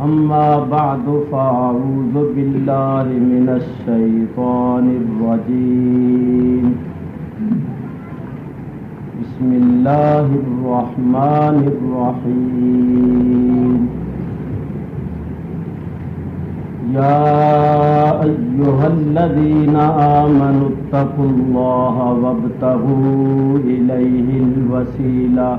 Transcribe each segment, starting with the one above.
أما بعد فأعوذ بالله من الشيطان الرجيم بسم الله الرحمن الرحيم يا أيها الذين آمنوا اتقوا الله وابتغوا إليه الوسيلة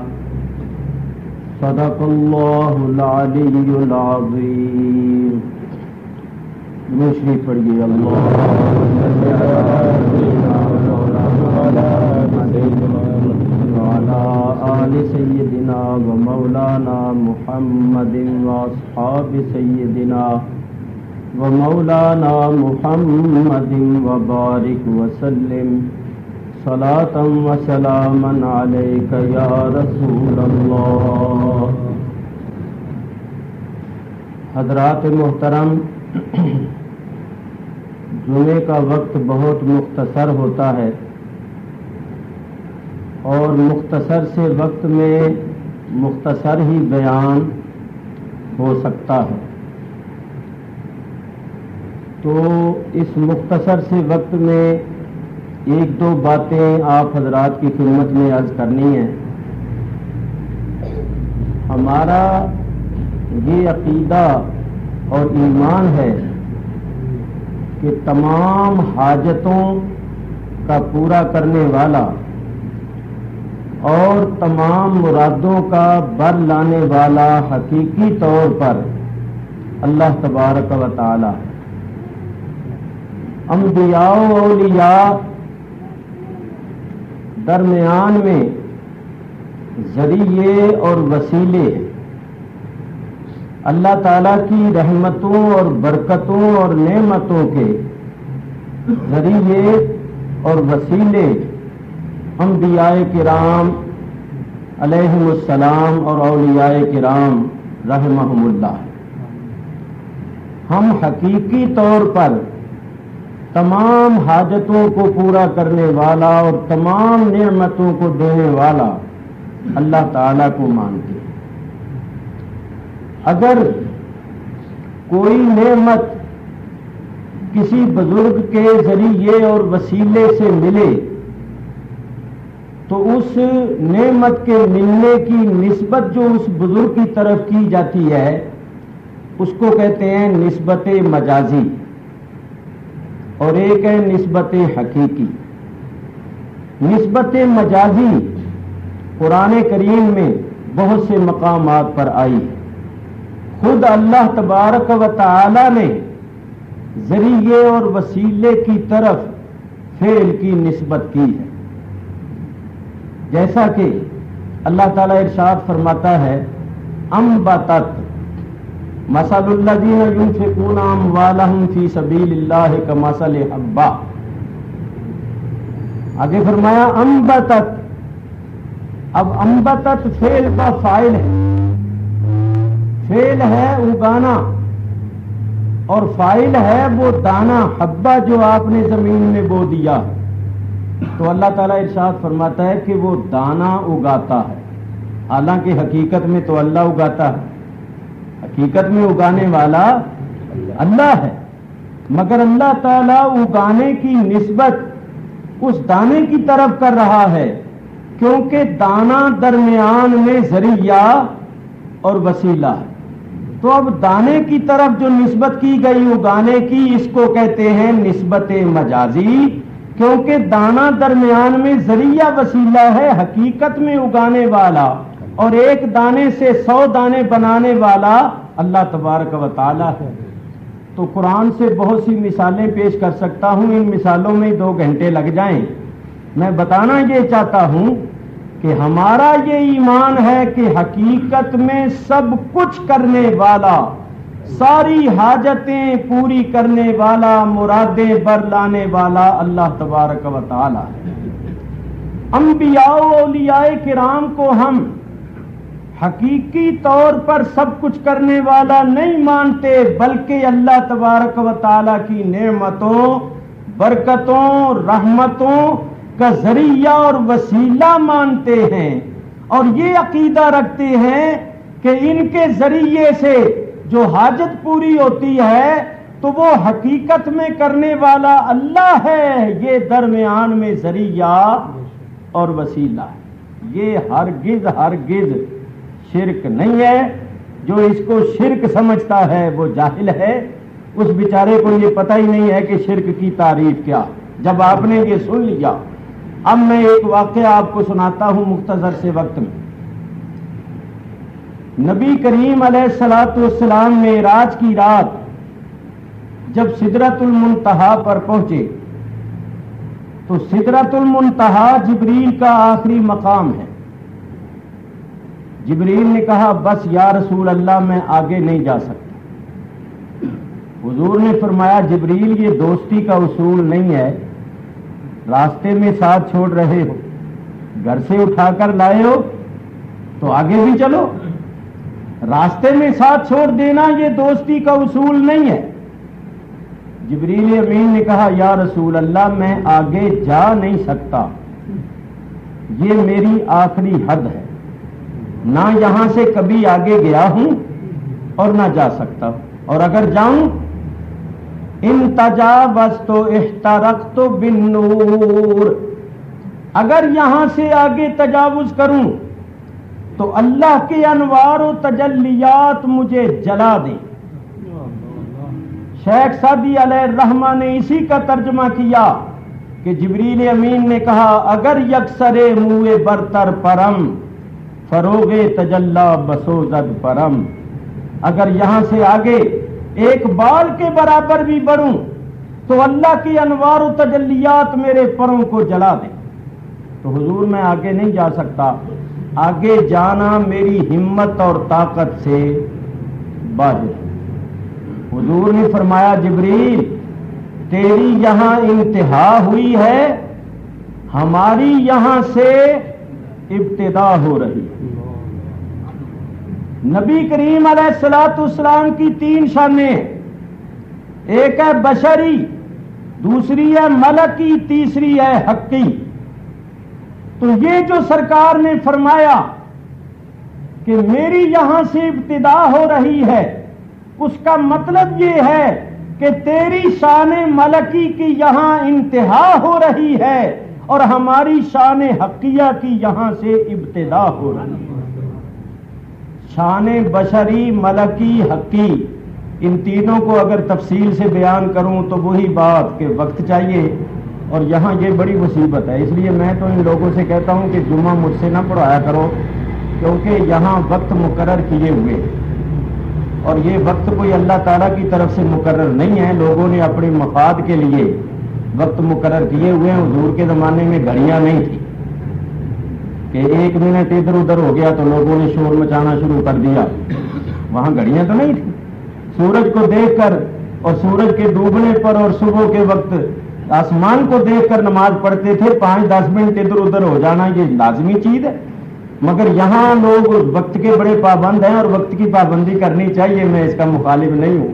صدق الله العلي العظيم. شریف پڑھیے اللہ وعلى آل سيدنا ومولانا محمد وأصحاب سيدنا ومولانا محمد وبارك وسلم صلاة وسلاما عليك يا رسول اللہ. حضرات محترم، جمعے کا وقت بہت مختصر ہوتا ہے اور مختصر سے وقت میں مختصر ہی بیان ہو سکتا ہے، تو اس مختصر سے وقت میں ایک دو باتیں آپ حضرات کی خدمت میں عرض کرنی ہیں. ہمارا یہ عقیدہ اور ایمان ہے کہ تمام حاجتوں کا پورا کرنے والا اور تمام مرادوں کا بر لانے والا حقیقی طور پر اللہ تبارک و تعالی ہے. انبیاء و اولیاء درمیان میں ذریعے اور وسیلے اللہ تعالیٰ کی رحمتوں اور برکتوں اور نعمتوں کے ذریعے اور وسیلے انبیاء کرام علیہم السلام اور اولیاء کرام رحمہم اللہ. ہم حقیقی طور پر تمام حاجتوں کو پورا کرنے والا اور تمام نعمتوں کو دینے والا اللہ تعالیٰ کو مانتے ہیں. اگر کوئی نعمت کسی بزرگ کے ذریعے اور وسیلے سے ملے تو اس نعمت کے ملنے کی نسبت جو اس بزرگ کی طرف کی جاتی ہے اس کو کہتے ہیں نسبت مجازی، اور ایک ہے نسبت حقیقی. نسبت مجازی قرآن کریم میں بہت سے مقامات پر آئی ہے. خود اللہ تبارک و تعالی نے ذریعے اور وسیلے کی طرف فعل کی نسبت کی ہے، جیسا کہ اللہ تعالی ارشاد فرماتا ہے انبتت مثل الذین ينفقون اموالهم فی سبیل اللہ کمثل حبہ. آگے فرمایا انبتت. اب انبتت فعل کا فاعل ہے، فعل ہے اگانا اور فاعل ہے وہ دانا حبہ جو آپ نے زمین میں بو دیا. تو اللہ تعالیٰ ارشاد فرماتا ہے کہ وہ دانا اگاتا ہے، حالانکہ حقیقت میں تو اللہ اگاتا ہے، حقیقت میں اگانے والا اللہ ہے، مگر اللہ تعالیٰ اگانے کی نسبت اس دانے کی طرف کر رہا ہے کیونکہ دانا درمیان میں ذریعہ اور وسیلہ ہے. تو اب دانے کی طرف جو نسبت کی گئی اگانے کی اس کو کہتے ہیں نسبت مجازی، کیونکہ دانا درمیان میں ذریعہ وسیلہ ہے، حقیقت میں اگانے والا اور ایک دانے سے 100 دانے بنانے والا اللہ تبارک و تعالی ہے. تو قرآن سے بہت سی مثالیں پیش کر سکتا ہوں، ان مثالوں میں 2 گھنٹے لگ جائیں. میں بتانا یہ چاہتا ہوں کہ ہمارا یہ ایمان ہے کہ حقیقت میں سب کچھ کرنے والا، ساری حاجتیں پوری کرنے والا، مرادیں بر لانے والا اللہ تبارک و تعالی ہے. انبیاء و اولیاء کرام کو ہم حقیقی طور پر سب کچھ کرنے والا نہیں مانتے، بلکہ اللہ تبارک و تعالی کی نعمتوں، برکتوں، رحمتوں کا ذریعہ اور وسیلہ مانتے ہیں، اور یہ عقیدہ رکھتے ہیں کہ ان کے ذریعے سے جو حاجت پوری ہوتی ہے تو وہ حقیقت میں کرنے والا اللہ ہے، یہ درمیان میں ذریعہ اور وسیلہ ہے۔ یہ ہرگز ہرگز شرک نہیں ہے۔ جو اس کو شرک سمجھتا ہے وہ جاہل ہے، اس بیچارے کو یہ پتہ ہی نہیں ہے کہ شرک کی تعریف کیا۔ جب آپ نے یہ سن لیا، اب میں ایک واقعہ آپ کو سناتا ہوں مختصر سے وقت میں۔ نبی کریم علیہ الصلوۃ والسلام معراج کی رات جب سدرۃ المنتہا پر پہنچے تو سدرۃ المنتہا جبریل کا آخری مقام ہے۔ جبریل نے کہا بس یا رسول اللہ میں آگے نہیں جا سکتا۔ حضور نے فرمایا جبریل یہ دوستی کا اصول نہیں ہے، راستے میں ساتھ چھوڑ رہے ہو، گھر سے اٹھا کر لائے ہو تو آگے بھی چلو، راستے میں ساتھ چھوڑ دینا یہ دوستی کا اصول نہیں ہے۔ جبریل امین نے کہا یا رسول اللہ میں آگے جا نہیں سکتا، یہ میری آخری حد ہے، نہ یہاں سے کبھی آگے گیا ہوں اور نہ جا سکتا، اور اگر جاؤں ان تجاوزت احترقت بالنور، اگر یہاں سے آگے تجاوز کروں تو اللہ کے انوار و تجلیات مجھے جلا دیں۔ شیخ سعدی علیہ الرحمہ نے اسی کا ترجمہ کیا کہ جبریل امین نے کہا اگر یکسر موئے برتر پرم فروغ تجلا بسوزد پرم، اگر یہاں سے آگے ایک بال کے برابر بھی بڑھوں تو اللہ کی انوار و تجلیات میرے پروں کو جلا دیں۔ تو حضور میں آگے نہیں جا سکتا، آگے جانا میری ہمت اور طاقت سے باہر ہے۔ حضور نے فرمایا جبریل تیری یہاں انتہا ہوئی ہے، ہماری یہاں سے ابتدا ہو رہی ہے۔ نبی کریم علیہ الصلوۃ والسلام کی تین شانیں، ایک ہے بشری، دوسری ہے ملکی، تیسری ہے حقی۔ تو یہ جو سرکار نے فرمایا کہ میری یہاں سے ابتدا ہو رہی ہے، اس کا مطلب یہ ہے کہ تیری شان ملکی کی یہاں انتہا ہو رہی ہے اور ہماری شان حقیہ کی یہاں سے ابتدا ہو رہی ہے۔ شان بشری، ملکی، حقی، ان تینوں کو اگر تفصیل سے بیان کروں تو وہی بات کہ وقت چاہیے، اور یہاں یہ بڑی مصیبت ہے۔ اس لیے میں تو ان لوگوں سے کہتا ہوں کہ جمعہ مجھ سے نہ پڑھایا کرو، کیونکہ یہاں وقت مقرر کیے ہوئے، اور یہ وقت کوئی اللہ تعالیٰ کی طرف سے مقرر نہیں ہے، لوگوں نے اپنے مفاد کے لیے وقت مقرر کیے ہوئے ہیں۔ حضور کے زمانے میں گھڑیاں نہیں تھیں کہ ایک منٹ ادھر ادھر ہو گیا تو لوگوں نے شور مچانا شروع کر دیا، وہاں گھڑیاں تو نہیں تھیں۔ سورج کو دیکھ کر اور سورج کے ڈوبنے پر اور صبح کے وقت آسمان کو دیکھ کر نماز پڑھتے تھے، 5-10 منٹ ادھر ادھر ہو جانا یہ لازمی چیز ہے۔ مگر یہاں لوگ وقت کے بڑے پابند ہیں، اور وقت کی پابندی کرنی چاہیے، میں اس کا مخالف نہیں ہوں۔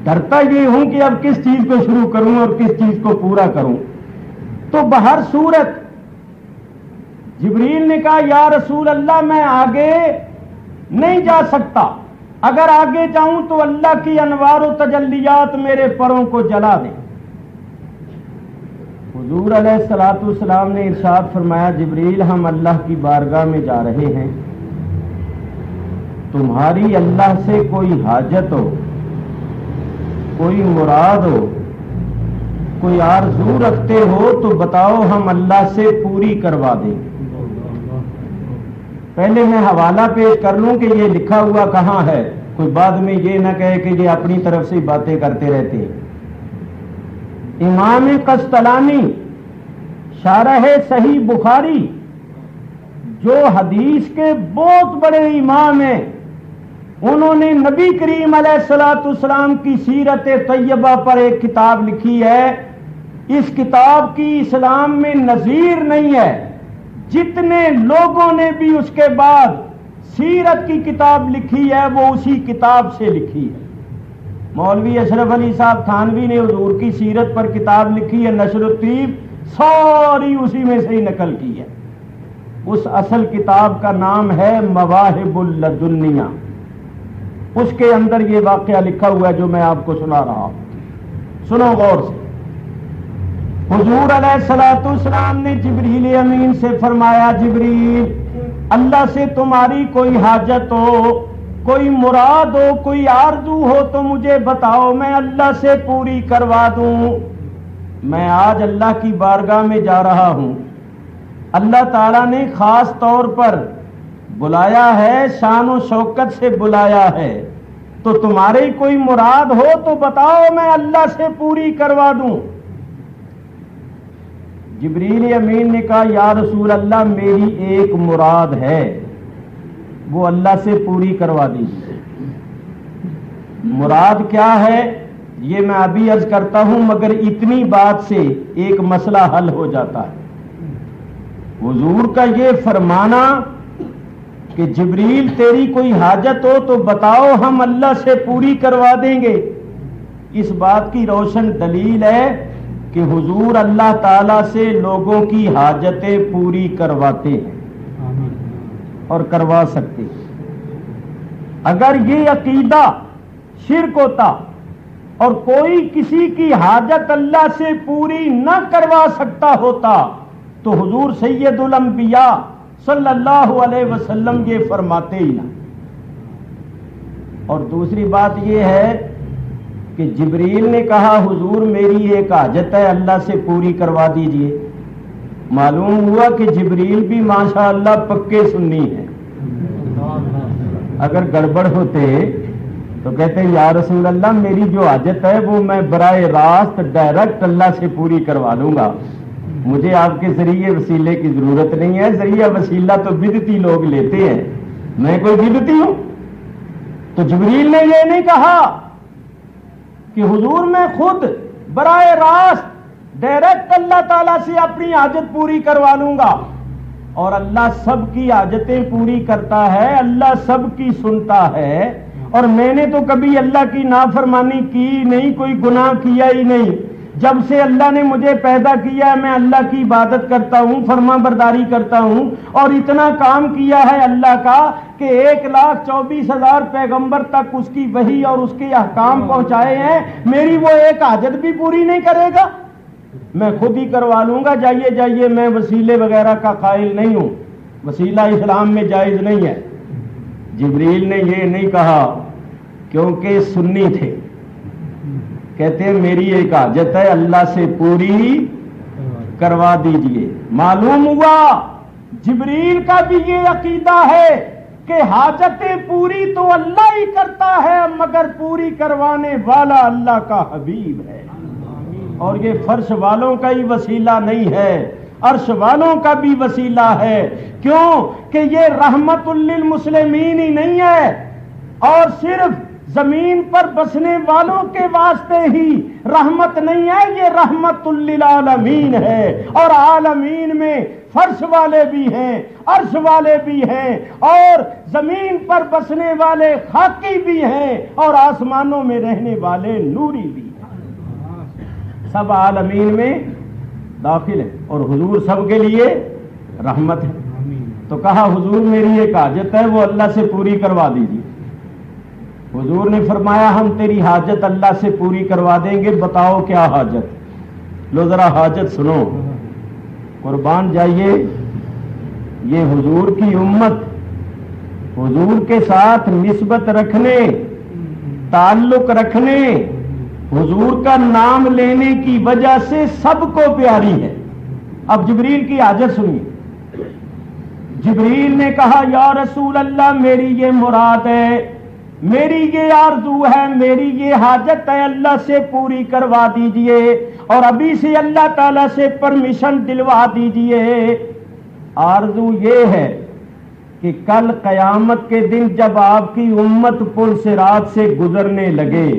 ڈرتا یہ ہوں کہ اب کس چیز کو شروع کروں اور کس چیز کو پورا کروں۔ تو بہر صورت جبریل نے کہا یا رسول اللہ میں آگے نہیں جا سکتا، اگر آگے جاؤں تو اللہ کی انوار و تجلیات میرے پروں کو جلا دیں۔ حضور علیہ الصلوۃ والسلام نے ارشاد فرمایا جبریل ہم اللہ کی بارگاہ میں جا رہے ہیں، تمہاری اللہ سے کوئی حاجت ہو، کوئی مراد ہو، کوئی آرزو رکھتے ہو تو بتاؤ ہم اللہ سے پوری کروا دیں۔ پہلے میں حوالہ پیش کر لوں کہ یہ لکھا ہوا کہاں ہے، کوئی بعد میں یہ نہ کہے کہ یہ اپنی طرف سے باتیں کرتے رہتے ہیں۔ امام قسطلانی شارح صحیح بخاری جو حدیث کے بہت بڑے امام ہیں، انہوں نے نبی کریم علیہ الصلوۃ والسلام کی سیرت طیبہ پر ایک کتاب لکھی ہے۔ اس کتاب کی اسلام میں نظیر نہیں ہے، جتنے لوگوں نے بھی اس کے بعد سیرت کی کتاب لکھی ہے وہ اسی کتاب سے لکھی ہے۔ مولوی اشرف علی صاحب تھانوی نے حضور کی سیرت پر کتاب لکھی ہے نشر الطیب، ساری اسی میں سے ہی نقل کی ہے۔ اس اصل کتاب کا نام ہے مواہب اللدنیہ، اس کے اندر یہ واقعہ لکھا ہوا ہے جو میں آپ کو سنا رہا ہوں. سنو غور سے. حضور علیہ الصلوۃ والسلام نے جبریل امین سے فرمایا جبریل اللہ سے تمہاری کوئی حاجت ہو، کوئی مراد ہو، کوئی آرزو ہو تو مجھے بتاؤ، میں اللہ سے پوری کروا دوں. میں آج اللہ کی بارگاہ میں جا رہا ہوں، اللہ تعالیٰ نے خاص طور پر بلایا ہے، شان و شوکت سے بلایا ہے، تو تمہاری کوئی مراد ہو تو بتاؤ میں اللہ سے پوری کروا دوں. جبریل امین نے کہا یا رسول اللہ میری ایک مراد ہے، وہ اللہ سے پوری کروا دیجیے. مراد کیا ہے یہ میں ابھی عرض کرتا ہوں، مگر اتنی بات سے ایک مسئلہ حل ہو جاتا ہے. حضور کا یہ فرمانا کہ جبریل تیری کوئی حاجت ہو تو بتاؤ ہم اللہ سے پوری کروا دیں گے، اس بات کی روشن دلیل ہے کہ حضور اللہ تعالیٰ سے لوگوں کی حاجتیں پوری کرواتے ہیں اور کروا سکتے ہیں. اگر یہ عقیدہ شرک ہوتا اور کوئی کسی کی حاجت اللہ سے پوری نہ کروا سکتا ہوتا تو حضور سید الانبیاء صلی اللہ علیہ وسلم یہ فرماتے ہی نہ. اور دوسری بات یہ ہے کہ جبریل نے کہا حضور میری ایک حاجت ہے اللہ سے پوری کروا دیجئے. معلوم ہوا کہ جبریل بھی ماشاءاللہ پکے سنی ہیں. اگر گڑبڑ ہوتے تو کہتے ہیں یا رسول اللہ میری جو حاجت ہے وہ میں براہ راست ڈائریکٹ اللہ سے پوری کروا لوں گا، مجھے آپ کے ذریعے وسیلے کی ضرورت نہیں ہے. ذریعہ وسیلہ تو بدعتی لوگ لیتے ہیں، میں کوئی بدعتی ہوں؟ تو جبریل نے یہ نہیں کہا کہ حضور میں خود براہ راست ڈائریکٹ اللہ تعالیٰ سے اپنی حاجت پوری کروا لوں گا. اور اللہ سب کی حاجتیں پوری کرتا ہے، اللہ سب کی سنتا ہے، اور میں نے تو کبھی اللہ کی نافرمانی کی نہیں، کوئی گناہ کیا ہی نہیں. جب سے اللہ نے مجھے پیدا کیا ہے میں اللہ کی عبادت کرتا ہوں، فرما برداری کرتا ہوں، اور اتنا کام کیا ہے اللہ کا کہ 1,24,000 پیغمبر تک اس کی وحی اور اس کے احکام پہنچائے ہیں. میری وہ ایک حاجت بھی پوری نہیں کرے گا؟ میں خود ہی کروا لوں گا. جائیے جائیے، میں وسیلے وغیرہ کا قائل نہیں ہوں، وسیلہ اسلام میں جائز نہیں ہے. جبریل نے یہ نہیں کہا کیونکہ سنی تھے، کہتے ہیں میری ایک حاجت ہے اللہ سے پوری کروا دیجئے. معلوم ہوا جبریل کا بھی یہ عقیدہ ہے کہ حاجتیں پوری تو اللہ ہی کرتا ہے، مگر پوری کروانے والا اللہ کا حبیب ہے. اور یہ فرش والوں کا ہی وسیلہ نہیں ہے، عرش والوں کا بھی وسیلہ ہے. کیوں کہ یہ رحمت للمسلمین ہی نہیں ہے اور صرف زمین پر بسنے والوں کے واسطے ہی رحمت نہیں ہے، یہ رحمت للعالمین ہے. اور عالمین میں فرش والے بھی ہیں، عرش والے بھی ہیں، اور زمین پر بسنے والے خاکی بھی ہیں، اور آسمانوں میں رہنے والے نوری بھی ہیں. سب عالمین میں داخل ہے اور حضور سب کے لیے رحمت ہے. تو کہا حضور میری ایک حاجت ہے وہ اللہ سے پوری کروا دیجیے. حضور نے فرمایا ہم تیری حاجت اللہ سے پوری کروا دیں گے، بتاؤ کیا حاجت؟ لو ذرا حاجت سنو، قربان جائیے. یہ حضور کی امت حضور کے ساتھ نسبت رکھنے، تعلق رکھنے، حضور کا نام لینے کی وجہ سے سب کو پیاری ہے. اب جبریل کی حاجت سنیے. جبریل نے کہا یا رسول اللہ میری یہ مراد ہے، میری یہ آرزو ہے، میری یہ حاجت ہے، اللہ سے پوری کروا دیجئے، اور ابھی سے اللہ تعالیٰ سے پرمیشن دلوا دیجئے. آرزو یہ ہے کہ کل قیامت کے دن جب آپ کی امت پل صراط سے گزرنے لگے،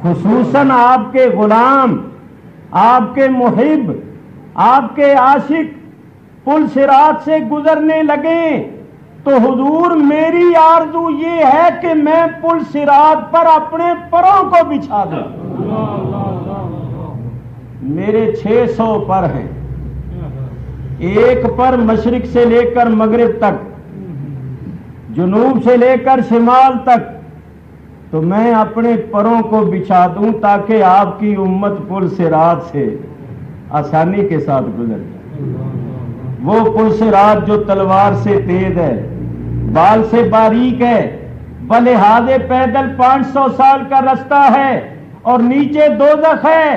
خصوصاً آپ کے غلام، آپ کے محب، آپ کے عاشق پل صراط سے گزرنے لگے تو حضور میری آرزو یہ ہے کہ میں پل صراط پر اپنے پروں کو بچھا دوں. میرے 600 پر ہیں، ایک پر مشرق سے لے کر مغرب تک، جنوب سے لے کر شمال تک تو میں اپنے پروں کو بچھا دوں تاکہ آپ کی امت پل صراط سے آسانی کے ساتھ گزر جائے۔ وہ پل صراط جو تلوار سے تیز ہے، بال سے باریک ہے، بلحاظ پیدل 500 سال کا رستہ ہے اور نیچے دوزخ ہے۔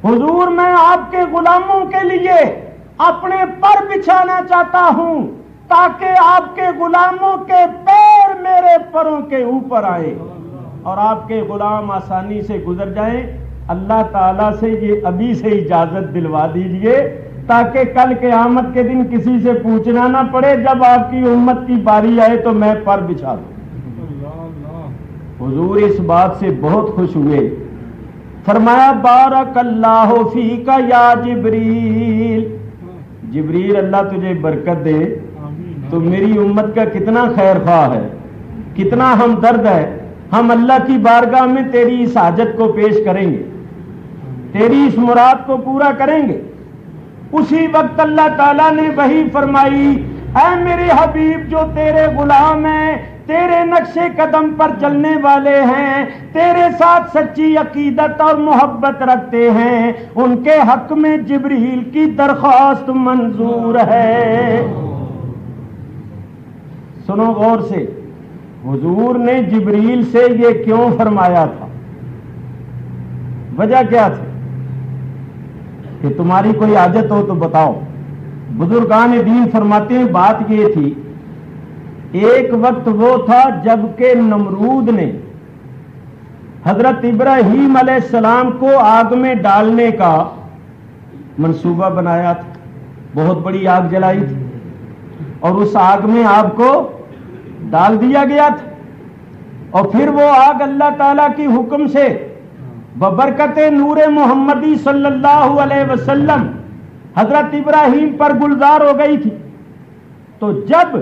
حضور میں آپ کے غلاموں کے لیے اپنے پر بچھانا چاہتا ہوں تاکہ آپ کے غلاموں کے پیر میرے پروں کے اوپر آئے اور آپ کے غلام آسانی سے گزر جائیں۔ اللہ تعالیٰ سے یہ ابھی سے اجازت دلوا دیجئے تاکہ کل قیامت کے دن کسی سے پوچھنا نہ پڑے، جب آپ کی امت کی باری آئے تو میں پر بچھا دوں۔ حضور اس بات سے بہت خوش ہوئے، فرمایا بارک اللہ فیک یا جبریل، جبریل اللہ تجھے برکت دے، تو میری امت کا کتنا خیر خواہ ہے، کتنا ہمدرد ہے۔ ہم اللہ کی بارگاہ میں تیری اس حاجت کو پیش کریں گے، تیری اس مراد کو پورا کریں گے۔ اسی وقت اللہ تعالیٰ نے وحی فرمائی، اے میرے حبیب جو تیرے غلام ہیں، تیرے نقش قدم پر چلنے والے ہیں، تیرے ساتھ سچی عقیدت اور محبت رکھتے ہیں، ان کے حق میں جبریل کی درخواست منظور ہے۔ سنو غور سے، حضور نے جبریل سے یہ کیوں فرمایا تھا؟ وجہ کیا تھی؟ کہ تمہاری کوئی حاجت ہو تو بتاؤ۔ بزرگان دین فرماتے ہیں بات یہ تھی، ایک وقت وہ تھا جب کہ نمرود نے حضرت ابراہیم علیہ السلام کو آگ میں ڈالنے کا منصوبہ بنایا تھا، بہت بڑی آگ جلائی تھی اور اس آگ میں آپ کو ڈال دیا گیا تھا، اور پھر وہ آگ اللہ تعالیٰ کی حکم سے ببرکت نور محمدی صلی اللہ علیہ وسلم حضرت ابراہیم پر گلزار ہو گئی تھی۔ تو جب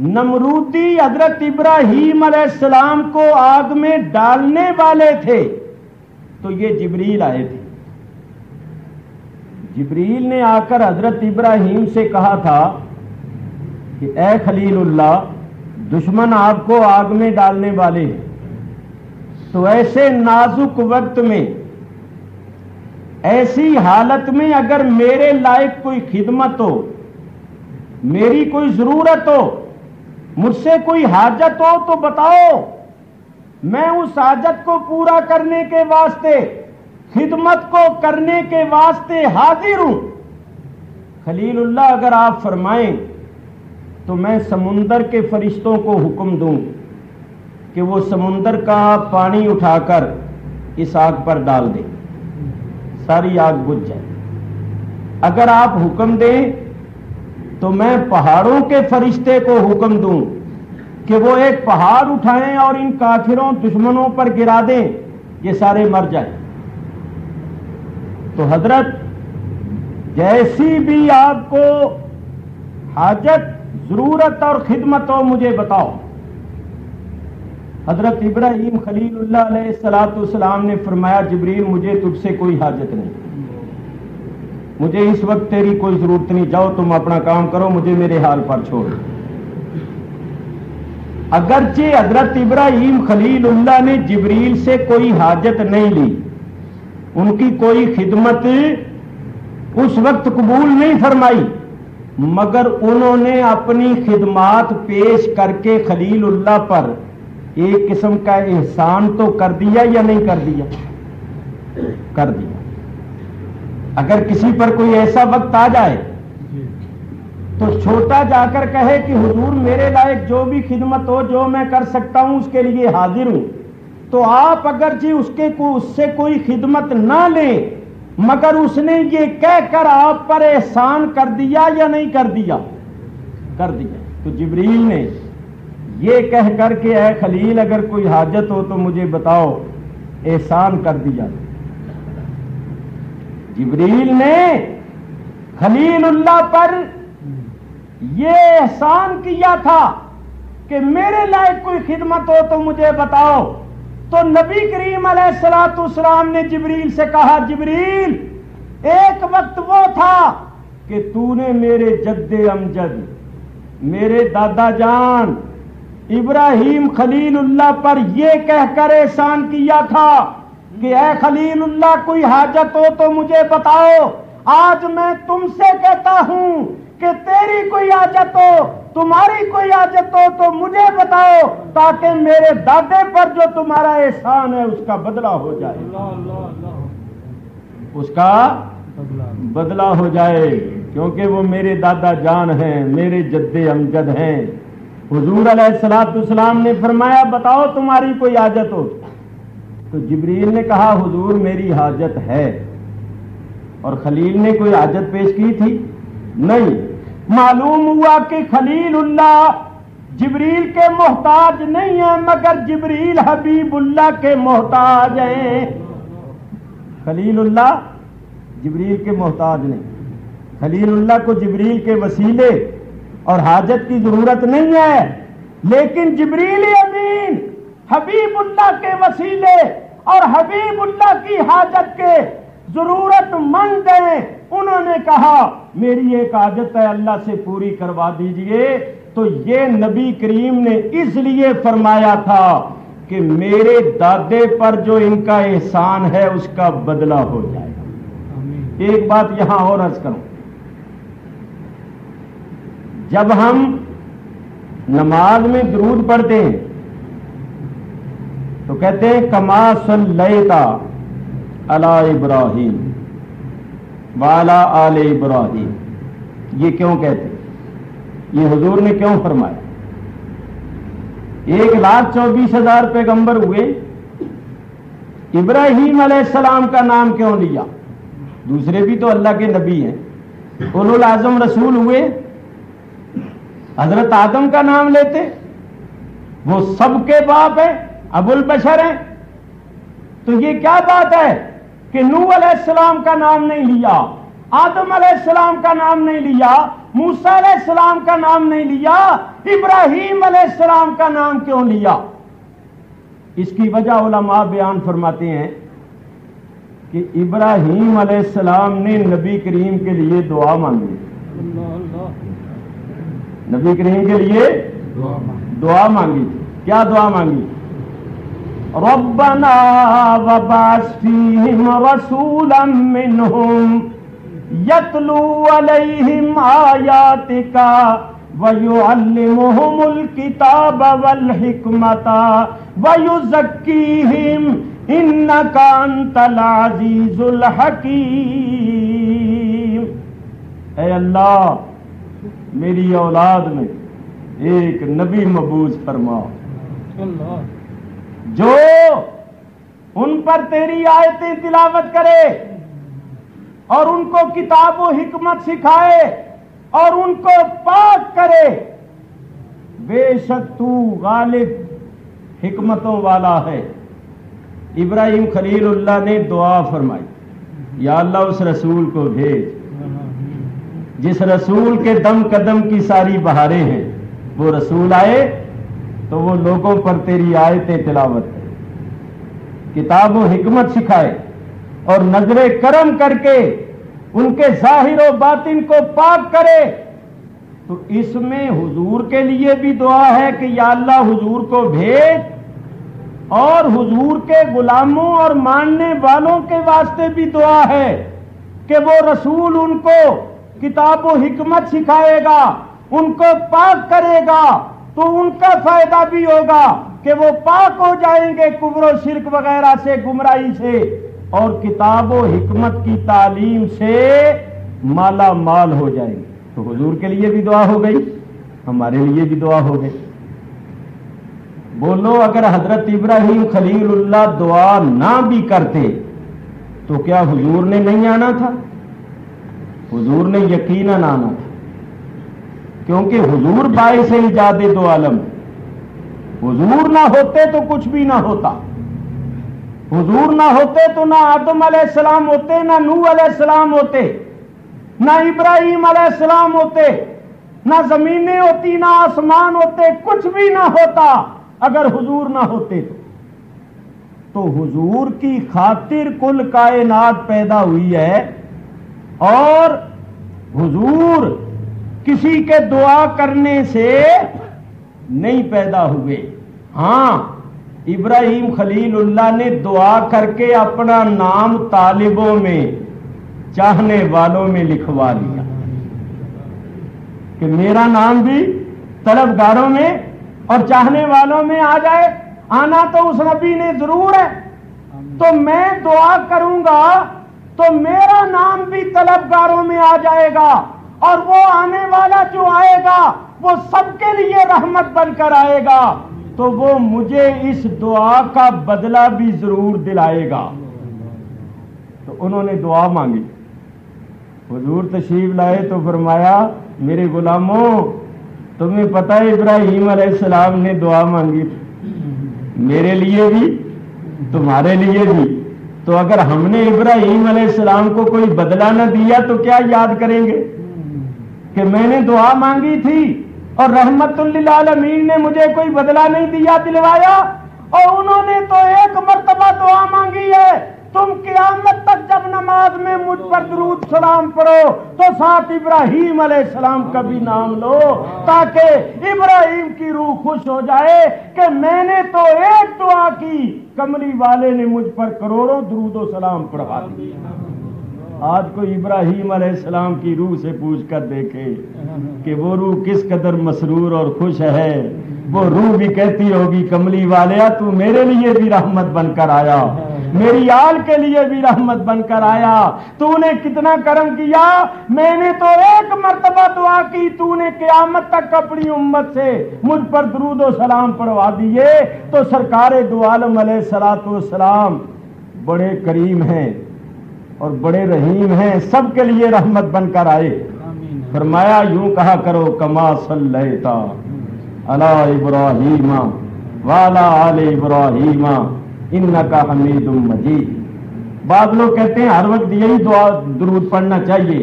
نمرودی حضرت ابراہیم علیہ السلام کو آگ میں ڈالنے والے تھے تو یہ جبریل آئے تھے۔ جبریل نے آ کر حضرت ابراہیم سے کہا تھا کہ اے خلیل اللہ، دشمن آپ کو آگ میں ڈالنے والے ہیں، تو ایسے نازک وقت میں، ایسی حالت میں اگر میرے لائق کوئی خدمت ہو، میری کوئی ضرورت ہو، مجھ سے کوئی حاجت ہو تو بتاؤ، میں اس حاجت کو پورا کرنے کے واسطے، خدمت کو کرنے کے واسطے حاضر ہوں۔ خلیل اللہ اگر آپ فرمائیں تو میں سمندر کے فرشتوں کو حکم دوں کہ وہ سمندر کا پانی اٹھا کر اس آگ پر ڈال دیں، ساری آگ بجھ جائے۔ اگر آپ حکم دیں تو میں پہاڑوں کے فرشتے کو حکم دوں کہ وہ ایک پہاڑ اٹھائیں اور ان کافروں دشمنوں پر گرا دیں، یہ سارے مر جائیں۔ تو حضرت جیسی بھی آپ کو حاجت، ضرورت اور خدمت ہو مجھے بتاؤ۔ حضرت ابراہیم خلیل اللہ علیہ السلام نے فرمایا جبریل مجھے تجھ سے کوئی حاجت نہیں، مجھے اس وقت تیری کوئی ضرورت نہیں، جاؤ تم اپنا کام کرو، مجھے میرے حال پر چھوڑ۔ اگرچہ حضرت ابراہیم خلیل اللہ نے جبریل سے کوئی حاجت نہیں لی، ان کی کوئی خدمت اس وقت قبول نہیں فرمائی، مگر انہوں نے اپنی خدمات پیش کر کے خلیل اللہ پر ایک قسم کا احسان تو کر دیا یا نہیں کر دیا؟ کر دیا۔ اگر کسی پر کوئی ایسا وقت آ جائے تو چھوٹا جا کر کہے کہ حضور میرے لائق جو بھی خدمت ہو، جو میں کر سکتا ہوں اس کے لیے حاضر ہوں، تو آپ اگرچہ اس سے کوئی خدمت نہ لیں، مگر اس نے یہ کہہ کر آپ پر احسان کر دیا یا نہیں کر دیا؟ کر دیا۔ تو جبریل نے یہ کہہ کر کہ اے خلیل اگر کوئی حاجت ہو تو مجھے بتاؤ، احسان کر دیا۔ جبریل نے خلیل اللہ پر یہ احسان کیا تھا کہ میرے لائق کوئی خدمت ہو تو مجھے بتاؤ۔ تو نبی کریم علیہ الصلوۃ والسلام نے جبریل سے کہا جبریل ایک وقت وہ تھا کہ تو نے میرے جد امجد، میرے دادا جان، ابراہیم خلیل اللہ پر یہ کہہ کر احسان کیا تھا کہ اے خلیل اللہ کوئی حاجت ہو تو مجھے بتاؤ. آج میں تم سے کہتا ہوں کہ تیری کوئی حاجت ہو، تمہاری کوئی حاجت ہو تو مجھے بتاؤ تاکہ میرے دادے پر جو تمہارا احسان ہے اس کا بدلہ ہو جائے، اس کا بدلہ ہو جائے، کیونکہ وہ میرے دادا جان ہیں، میرے جد امجد ہیں. حضور علیہ الصلوۃ والسلام نے فرمایا بتاؤ تمہاری کوئی حاجت ہو. تو جبریل نے کہا حضور میری حاجت ہے. اور خلیل نے کوئی حاجت پیش کی تھی؟ نہیں. معلوم ہوا کہ خلیل اللہ جبریل کے محتاج نہیں ہیں، مگر جبریل حبیب اللہ کے محتاج ہیں. خلیل اللہ جبریل کے محتاج نہیں. خلیل اللہ کو جبریل کے وسیلے اور حاجت کی ضرورت نہیں ہے، لیکن جبریل امین حبیب اللہ کے وسیلے اور حبیب اللہ کی حاجت کے ضرورت مند ہیں. انہوں نے کہا میری ایک حاجت ہے اللہ سے پوری کروا دیجئے. تو یہ نبی کریم نے اس لیے فرمایا تھا کہ میرے دادے پر جو ان کا احسان ہے اس کا بدلہ ہو جائے گا. ایک بات یہاں اور عرض کروں، جب ہم نماز میں درود پڑھتے ہیں تو کہتے ہیں کما صلیت علی ابراہیم وعلی آل ابراہیم. یہ کیوں کہتے ہیں؟ یہ حضور نے کیوں فرمایا؟ 1,24,000 پیغمبر ہوئے، ابراہیم علیہ السلام کا نام کیوں لیا؟ دوسرے بھی تو اللہ کے نبی ہیں، اولو العزم رسول ہوئے، حضرت آدم کا نام لیتے، وہ سب کے باپ ہیں، ابو البشر ہیں. تو یہ کیا بات ہے کہ نوح علیہ السلام کا نام نہیں لیا، آدم علیہ السلام کا نام نہیں لیا، موسیٰ علیہ السلام کا نام نہیں لیا، ابراہیم علیہ السلام کا نام کیوں لیا؟ اس کی وجہ علماء بیان فرماتے ہیں کہ ابراہیم علیہ السلام نے نبی کریم کے لیے دعا مانگی. نبی کریم کے لیے دعا مانگی. کیا دعا مانگی؟ ربنا وبعث فیہم رسولا منہم یتلو علیہم آیاتک ویعلمہم الکتاب والحکمت ویزکیہم انک انت العزیز الحکیم. اے اللہ میری اولاد میں ایک نبی مبعوث فرما جو ان پر تیری آیتیں تلاوت کرے اور ان کو کتاب و حکمت سکھائے اور ان کو پاک کرے. بے شک تو غالب حکمتوں والا ہے. ابراہیم خلیل اللہ نے دعا فرمائی یا اللہ اس رسول کو بھیج جس رسول کے دم قدم کی ساری بہاریں ہیں. وہ رسول آئے تو وہ لوگوں پر تیری آیتیں تلاوت کرے، کتاب و حکمت سکھائے اور نظر کرم کر کے ان کے ظاہر و باطن کو پاک کرے. تو اس میں حضور کے لیے بھی دعا ہے کہ یا اللہ حضور کو بھیج، اور حضور کے غلاموں اور ماننے والوں کے واسطے بھی دعا ہے کہ وہ رسول ان کو کتاب و حکمت سکھائے گا، ان کو پاک کرے گا، تو ان کا فائدہ بھی ہوگا کہ وہ پاک ہو جائیں گے کفر و شرک وغیرہ سے، گمراہی سے، اور کتاب و حکمت کی تعلیم سے مالا مال ہو جائیں گے. تو حضور کے لیے بھی دعا ہو گئی، ہمارے لیے بھی دعا ہو گئی. بولو اگر حضرت ابراہیم خلیل اللہ دعا نہ بھی کرتے تو کیا حضور نے نہیں آنا تھا؟ حضور نے یقیناً آنا تھا، کیونکہ حضور باعث ایجاد دو عالم. حضور نہ ہوتے تو کچھ بھی نہ ہوتا. حضور نہ ہوتے تو نہ آدم علیہ السلام ہوتے، نہ نوح علیہ السلام ہوتے، نہ ابراہیم علیہ السلام ہوتے، نہ زمینیں ہوتی، نہ آسمان ہوتے، کچھ بھی نہ ہوتا اگر حضور نہ ہوتے. تو حضور کی خاطر کل کائنات پیدا ہوئی ہے، اور حضور کسی کے دعا کرنے سے نہیں پیدا ہوئے۔ ہاں، ابراہیم خلیل اللہ نے دعا کر کے اپنا نام طالبوں میں، چاہنے والوں میں لکھوا لیا کہ میرا نام بھی طلبگاروں میں اور چاہنے والوں میں آ جائے۔ آنا تو اس نبی نے ضرور ہے، تو میں دعا کروں گا تو میرا نام بھی طلبگاروں میں آ جائے گا، اور وہ آنے والا جو آئے گا وہ سب کے لیے رحمت بن کر آئے گا، تو وہ مجھے اس دعا کا بدلہ بھی ضرور دلائے گا۔ تو انہوں نے دعا مانگی، حضور تشریف لائے تو فرمایا میرے غلاموں، تمہیں پتہ ہے ابراہیم علیہ السلام نے دعا مانگی تھی، میرے لیے بھی تمہارے لیے بھی، تو اگر ہم نے ابراہیم علیہ السلام کو کوئی بدلہ نہ دیا تو کیا یاد کریں گے کہ میں نے دعا مانگی تھی اور رحمت للعالمین نے مجھے کوئی بدلہ نہیں دیا، دلوایا؟ اور انہوں نے تو ایک مرتبہ دعا مانگی ہے، تم قیامت تک جب نماز میں مجھ پر درود سلام پڑھو تو ساتھ ابراہیم علیہ السلام کا بھی نام لو، تاکہ ابراہیم کی روح خوش ہو جائے کہ میں نے تو ایک دعا کی، کملی والے نے مجھ پر کروڑوں درود و سلام پڑھا دی۔ آج کوئی ابراہیم علیہ السلام کی روح سے پوچھ کر دیکھے کہ وہ روح کس قدر مسرور اور خوش ہے، وہ روح بھی کہتی ہوگی کملی والیا تو میرے لیے بھی رحمت بن کر آیا، میری آل کے لیے بھی رحمت بن کر آیا، تو نے کتنا کرم کیا، میں نے تو ایک مرتبہ دعا کی، تو نے قیامت تک اپنی امت سے مجھ پر درود و سلام پڑھوا دیے۔ تو سرکار دو عالم علیہ الصلوۃ والسلام بڑے کریم ہیں اور بڑے رحیم ہیں، سب کے لیے رحمت بن کر آئے۔ فرمایا یوں کہا کرو کما صلیت علی ابراہیم وعلی آل ابراہیم انک حمید مجید۔ بعض لوگ کہتے ہیں ہر وقت یہی دعا درود پڑھنا چاہیے،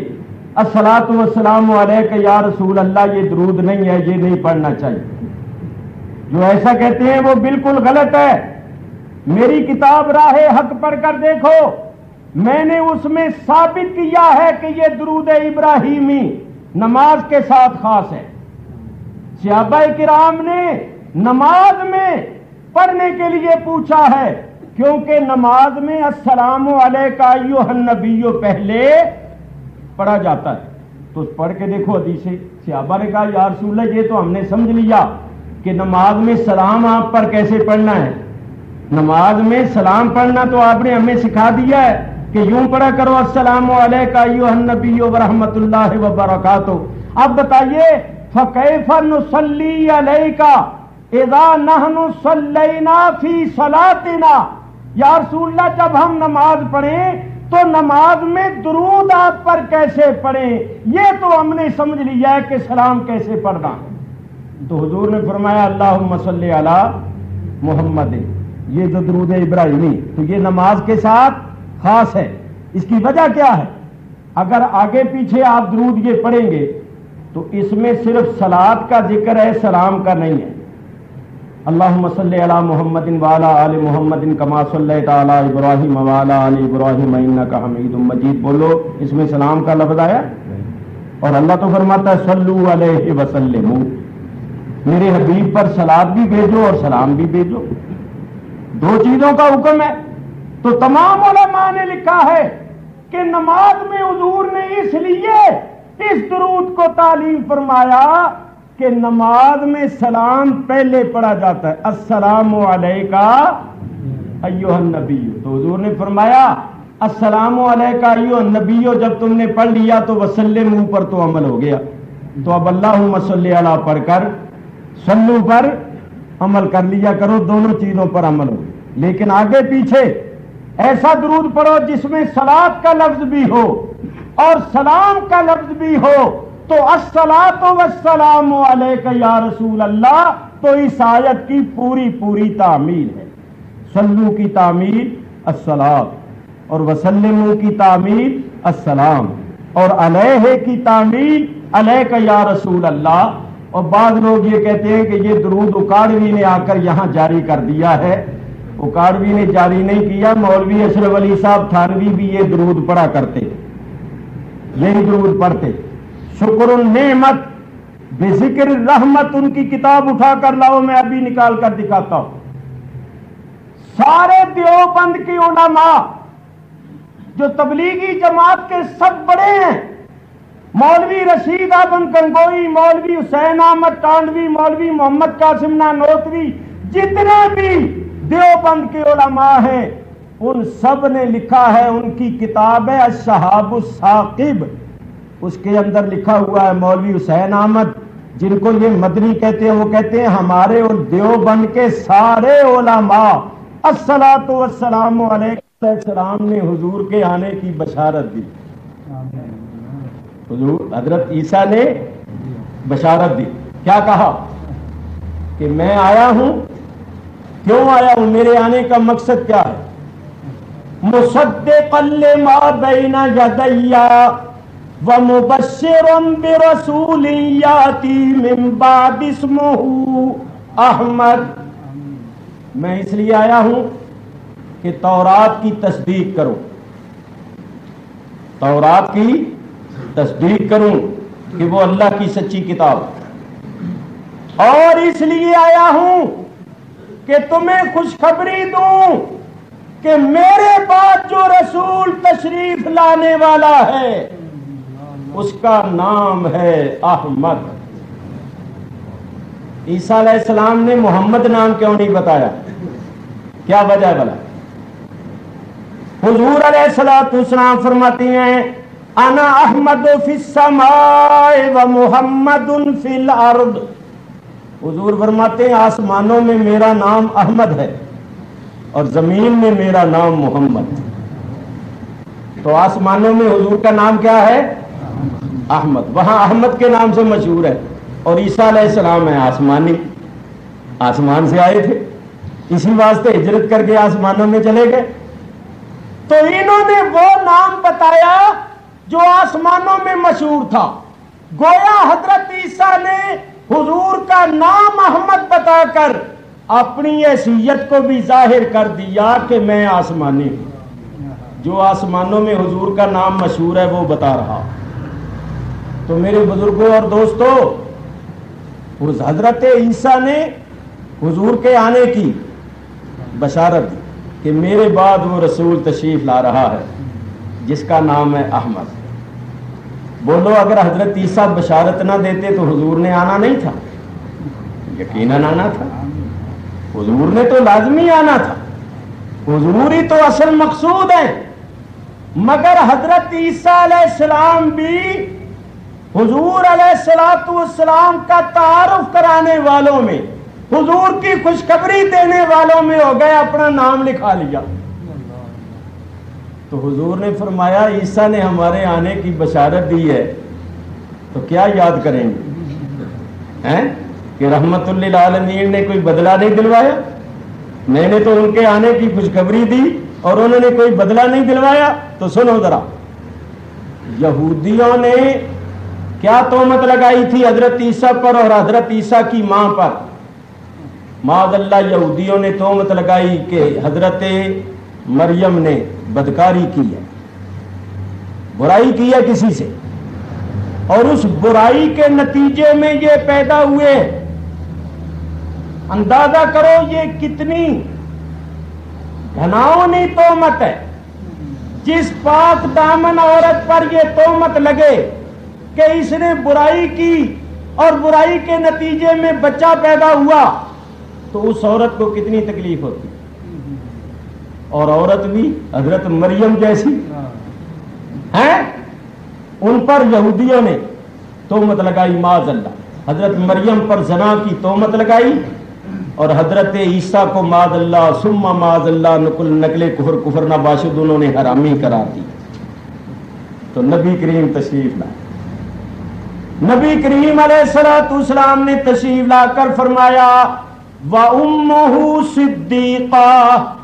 الصلاۃ والسلام علیک یا رسول اللہ، یہ درود نہیں ہے، یہ نہیں پڑھنا چاہیے۔ جو ایسا کہتے ہیں وہ بالکل غلط ہے۔ میری کتاب راہ حق پڑھ کر دیکھو، میں نے اس میں ثابت کیا ہے کہ یہ درود ابراہیمی نماز کے ساتھ خاص ہے۔ صحابہ کرام نے نماز میں پڑھنے کے لیے پوچھا ہے، کیونکہ نماز میں السلام علیک ایھا النبی پہلے پڑھا جاتا ہے۔ تو پڑھ کے دیکھو حدیث، صحابہ نے کہا یا رسول اللہ یہ تو ہم نے سمجھ لیا کہ نماز میں سلام آپ پر کیسے پڑھنا ہے، نماز میں سلام پڑھنا تو آپ نے ہمیں سکھا دیا ہے کہ یوں پڑھا کرو السلام علیک ایھا النبی ورحمۃ اللہ وبرکاتہ۔ اب بتائیے فکیف نصلی علیک اذا نحن صلینا فی صلاتنا، یا رسول اللہ جب ہم نماز پڑھیں تو نماز میں درود آپ پر کیسے پڑھیں، یہ تو ہم نے سمجھ لیا ہے کہ سلام کیسے پڑھنا۔ تو حضور نے فرمایا اللہم صلی علی محمد، یہ جو درود ابراہیمی تو یہ نماز کے ساتھ خاص ہے۔ اس کی وجہ کیا ہے؟ اگر آگے پیچھے آپ درود یہ پڑھیں گے تو اس میں صرف صلاۃ کا ذکر ہے، سلام کا نہیں ہے۔ اللہم صلی علی محمد وعلی آل محمد کما صلیت علی ابراہیم وعلی آل ابراہیم انک حمید مجید بولو، اس میں سلام کا لفظ آیا، اور اللہ تو فرماتا ہے صلو علیہ وسلموا، میرے حبیب پر صلاۃ بھی بھیجو اور سلام بھی بھیجو، دو چیزوں کا حکم ہے۔ تو تمام علماء نے لکھا ہے کہ نماز میں حضور نے اس لیے اس درود کو تعلیم فرمایا کہ نماز میں سلام پہلے پڑھا جاتا ہے، السلام علیک ایھا النبی، تو حضور نے فرمایا السلام علیک ایھا النبی، جب تم نے پڑھ لیا تو وسلموا پر تو عمل ہو گیا، تو اب اللہم صلی علی پڑھ کر صلو پر عمل کر لیا کرو، دونوں چیزوں پر عمل ہو۔ لیکن آگے پیچھے ایسا درود پڑھو جس میں صلاۃ کا لفظ بھی ہو اور سلام کا لفظ بھی ہو، تو الصلاۃ والسلام علیک یا رسول اللہ، تو اس آیت کی پوری تعمیل ہے۔ صلو کی تعمیل الصلاۃ، اور وسلموا کی تعمیل السلام، اور علیہ کی تعمیل علیک یا رسول اللہ۔ اور بعض لوگ یہ کہتے ہیں کہ یہ درود اکاڑوی نے آ کر یہاں جاری کر دیا ہے، اکاڑوی نے جاری نہیں کیا، مولوی اشرف علی صاحب تھانوی بھی یہ درود پڑھا کرتے، یہی درود پڑھتے۔ شکر النعمت بذکر رحمت ان کی کتاب اٹھا کر لاؤ، میں ابھی نکال کر دکھاتا ہوں. سارے دیوبند کی علماء جو تبلیغی جماعت کے سب بڑے ہیں، مولوی رشید احمد گنگوئی، مولوی حسین احمد ٹانڈوی، مولوی محمد قاسم نانوتوی، جتنے بھی دیوبند کے علماء ہیں ان سب نے لکھا ہے، ان کی کتاب ہے الشہاب الثاقب، اس کے اندر لکھا ہوا ہے مولوی حسین احمد جن کو یہ مدنی کہتے ہیں، وہ کہتے ہیں ہمارے اور دیوبند کے سارے علماء الصلاۃ والسلام علیہ السلام نے حضور کے آنے کی بشارت دی. حضور حضرت عیسیٰ نے بشارت دی. کیا کہا کہ میں آیا ہوں، کیوں آیا ہوں، میرے آنے کا مقصد کیا ہے؟ مصدقا لما بین یدی ومبشرا برسول یاتی من بعد اسمہ احمد. میں اس لیے آیا ہوں کہ تورات کی تصدیق کروں، تورات کی تصدیق کروں کہ وہ اللہ کی سچی کتاب، اور اس لیے آیا ہوں کہ تمہیں خوشخبری دوں کہ میرے بعد جو رسول تشریف لانے والا ہے اس کا نام ہے احمد. عیسیٰ علیہ السلام نے محمد نام کیوں نہیں بتایا؟ کیا وجہ ہے بھلا؟ حضور علیہ السلام فرماتے ہیں انا احمد فی السماء و محمد فی الارض. حضور فرماتے ہیں آسمانوں میں میرا نام احمد ہے اور زمین میں میرا نام محمد. تو آسمانوں میں حضور کا نام کیا ہے؟ احمد. وہاں احمد کے نام سے مشہور ہے، اور عیسیٰ علیہ السلام ہے آسمانی، آسمان سے آئے تھے، اسی واسطے ہجرت کر کے آسمانوں میں چلے گئے. تو انہوں نے وہ نام بتایا جو آسمانوں میں مشہور تھا. گویا حضرت عیسیٰ نے حضور کا نام احمد بتا کر اپنی حیثیت کو بھی ظاہر کر دیا کہ میں آسمانی ہوں. جو آسمانوں میں حضور کا نام مشہور ہے وہ بتا رہا. تو میرے بزرگوں اور دوستو، اس حضرت عیسیٰ نے حضور کے آنے کی بشارت دی کہ میرے بعد وہ رسول تشریف لا رہا ہے جس کا نام ہے احمد. بولو اگر حضرت عیسیٰ بشارت نہ دیتے تو حضور نے آنا نہیں تھا؟ یقیناً آنا تھا. حضور نے تو لازمی آنا تھا، حضور ہی تو اصل مقصود ہے. مگر حضرت عیسیٰ علیہ السلام بھی حضور علیہ السلام کا تعارف کرانے والوں میں، حضور کی خوشخبری دینے والوں میں ہو گئے، اپنا نام لکھا لیا. تو حضور نے فرمایا عیسیٰ نے ہمارے آنے کی بشارت دی ہے تو کیا یاد کریں گے کہ رحمت للعالمین نے کوئی بدلہ نہیں دلوایا؟ میں نے تو ان کے آنے کی خوشخبری دی اور انہوں نے کوئی بدلہ نہیں دلوایا. تو سنو ذرا، یہودیوں نے کیا تہمت لگائی تھی حضرت عیسیٰ پر اور حضرت عیسیٰ کی ماں پر؟ معاذ اللہ، یہودیوں نے تہمت لگائی کہ حضرت مریم نے بدکاری کی ہے، برائی کی ہے کسی سے، اور اس برائی کے نتیجے میں یہ پیدا ہوئے. اندازہ کرو یہ کتنی گھناؤنی تہمت ہے. جس پاک دامن عورت پر یہ تہمت لگے کہ اس نے برائی کی اور برائی کے نتیجے میں بچہ پیدا ہوا، تو اس عورت کو کتنی تکلیف ہوتی. اور عورت بھی حضرت مریم جیسی ہیں، ان پر یہودیوں نے تہمت لگائی معاذ اللہ. حضرت مریم پر زنا کی تہمت لگائی اور حضرت عیسیٰ کو معاذ اللہ ثم معاذ اللہ نقل کفر نباشد انہوں نے حرامی قرار دی. تو نبی کریم تشریف لائے. نبی کریم علیہ السلام نے تشریف لا کر فرمایا وَأُمُّهُ صِدِّيقَةٌ.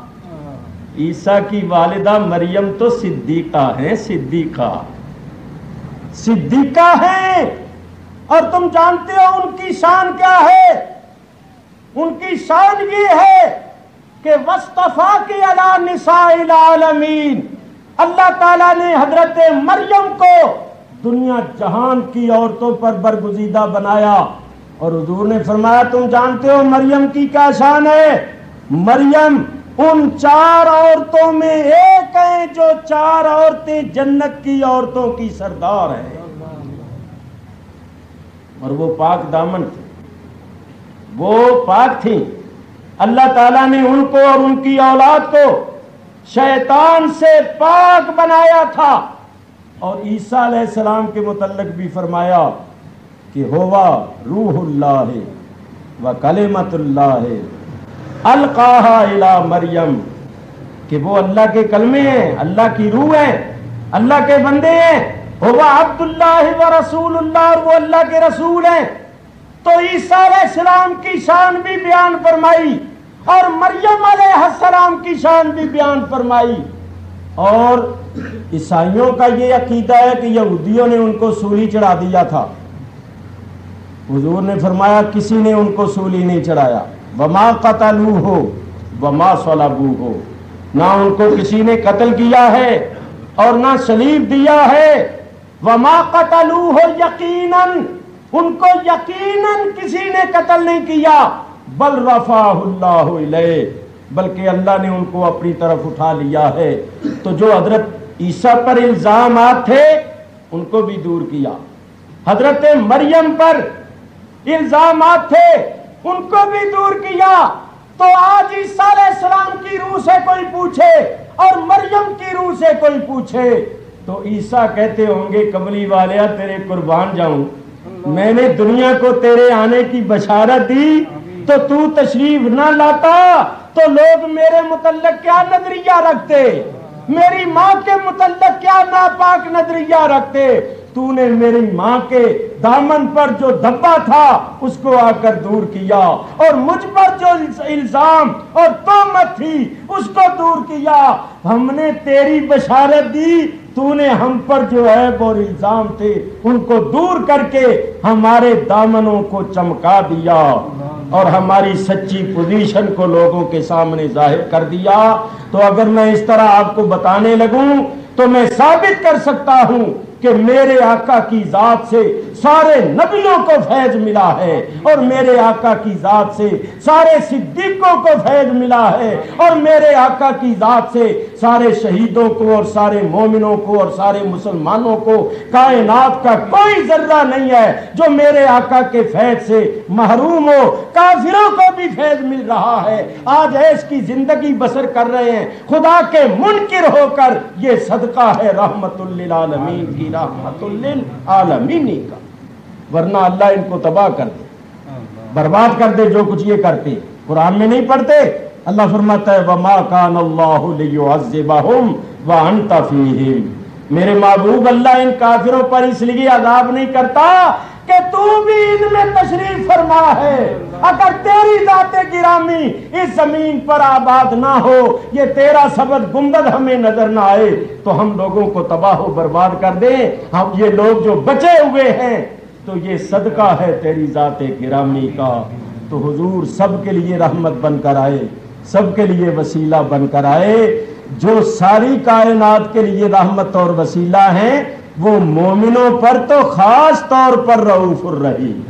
عیسیٰ کی والدہ مریم تو صدیقہ ہیں، صدیقہ ہیں. اور تم جانتے ہو ان کی شان کیا ہے؟ ان کی شان یہ ہے کہ وَاصْطَفَاكِ عَلَىٰ نِسَاءِ الْعَالَمِينَ. اللہ تعالیٰ نے حضرت مریم کو دنیا جہان کی عورتوں پر برگزیدہ بنایا. اور حضور نے فرمایا تم جانتے ہو مریم کی کیا شان ہے؟ مریم ان 4 عورتوں میں ایک ہیں جو 4 عورتیں جنت کی عورتوں کی سردار ہیں. اور وہ پاک دامن تھی، وہ پاک تھی. اللہ تعالیٰ نے ان کو اور ان کی اولاد کو شیطان سے پاک بنایا تھا. اور عیسیٰ علیہ السلام کے متعلق بھی فرمایا کہ ہوا روح اللہ و کلمۃ اللہ القاہا الی مریم، کہ وہ اللہ کے کلمے ہیں، اللہ کی روح ہیں، اللہ کے بندے ہیں. ہوا عبداللہ و رسول اللہ، اور وہ اللہ کے رسول ہیں. تو عیسیٰ علیہ السلام کی شان بھی بیان فرمائی اور مریم علیہ السلام کی شان بھی بیان فرمائی. اور عیسائیوں کا یہ عقیدہ ہے کہ یہودیوں نے ان کو سولی چڑھا دیا تھا. حضور نے فرمایا کسی نے ان کو سولی نہیں چڑھایا. وما قتلوہ وما صلبوہ، نہ ان کو کسی نے قتل کیا ہے اور نہ صلیب دیا ہے. وما قتلوہ یقیناً، ان کو یقیناً کسی نے قتل نہیں کیا. بل رفعہ اللہ الیہ، بلکہ اللہ نے ان کو اپنی طرف اٹھا لیا ہے. تو جو حضرت عیسیٰ پر الزامات تھے ان کو بھی دور کیا. حضرت مریم پر الزامات تھے ان کو بھی دور کیا. تو آج عیسیٰ علیہ السلام کی روح سے کوئی پوچھے اور مریم کی روح سے کوئی پوچھے تو عیسیٰ کہتے ہوں گے کملی والیا تیرے قربان جاؤں، میں نے دنیا کو تیرے آنے کی بشارت دی تو تشریف نہ لاتا تو لوگ میرے متعلق کیا نظریہ رکھتے، میری ماں کے متعلق کیا ناپاک نظریہ رکھتے. تو نے میری ماں کے دامن پر جو دھبا تھا اس کو آ کر دور کیا، اور مجھ پر جو الزام اور تہمت تھی اس کو دور کیا. ہم نے تیری بشارت دی، تو نے ہم پر جو عیب اور الزام تھے ان کو دور کر کے ہمارے دامنوں کو چمکا دیا اور ہماری سچی پوزیشن کو لوگوں کے سامنے ظاہر کر دیا. تو اگر میں اس طرح آپ کو بتانے لگوں تو میں ثابت کر سکتا ہوں کہ میرے آقا کی ذات سے سارے نبیوں کو فیض ملا ہے، اور میرے آقا کی ذات سے سارے صدیقوں کو فیض ملا ہے، اور میرے آقا کی ذات سے سارے شہیدوں کو اور سارے مومنوں کو اور سارے مسلمانوں کو کائنات کا کوئی ذرہ نہیں ہے جو میرے آقا کے فیض سے محروم ہو. کافروں کو بھی فیض مل رہا ہے، آج ایس کی زندگی بسر کر رہے ہیں خدا کے منکر ہو کر. یہ صدقہ ہے رحمت للعالمین کی، رحمت للعالمین کا، ورنہ اللہ ان کو تباہ کر دے، برباد کر دے جو کچھ یہ کرتے. قرآن میں نہیں پڑھتے؟ اللہ فرماتا ہے وما کان اللہ لیعذبہم وانت فیہم. میرے محبوب اللہ ان کافروں پر اس لیے عذاب نہیں کرتا کہ تو بھی ان میں تشریف فرما ہے. اگر تیری ذات گرامی اس زمین پر آباد نہ ہو، یہ تیرا سبز گنبد ہمیں نظر نہ آئے تو ہم لوگوں کو تباہ و برباد کر دیں. ہم یہ لوگ جو بچے ہوئے ہیں تو یہ صدقہ ہے تیری ذات گرامی کا. تو حضور سب کے لیے رحمت بن کر آئے، سب کے لیے وسیلہ بن کر آئے. جو ساری کائنات کے لیے رحمت اور وسیلہ ہیں وہ مومنوں پر تو خاص طور پر رؤوف الرحیم،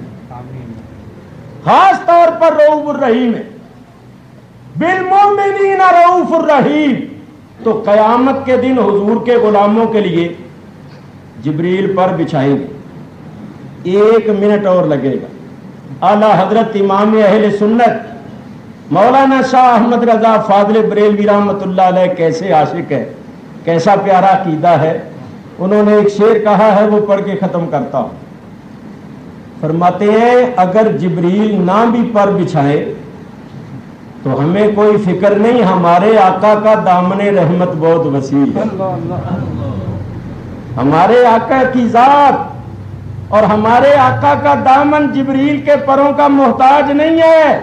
خاص طور پر رؤوف الرحیم ہے. بالمؤمنین رؤوف الرحیم. تو قیامت کے دن حضور کے غلاموں کے لیے جبریل پر بچھائیں گے. 1 منٹ اور لگے گا. اعلیٰ حضرت امام اہل سنت مولانا شاہ احمد رضا فاضل بریلوی رحمۃ اللہ علیہ کیسے عاشق ہے، کیسا پیارا عقیدہ ہے. انہوں نے ایک شعر کہا ہے وہ پڑھ کے ختم کرتا ہوں. فرماتے ہیں اگر جبریل نہ بھی پر بچھائے تو ہمیں کوئی فکر نہیں، ہمارے آقا کا دامن رحمت بہت وسیع ہے. ہمارے آقا کی ذات اور ہمارے آقا کا دامن جبریل کے پروں کا محتاج نہیں ہے.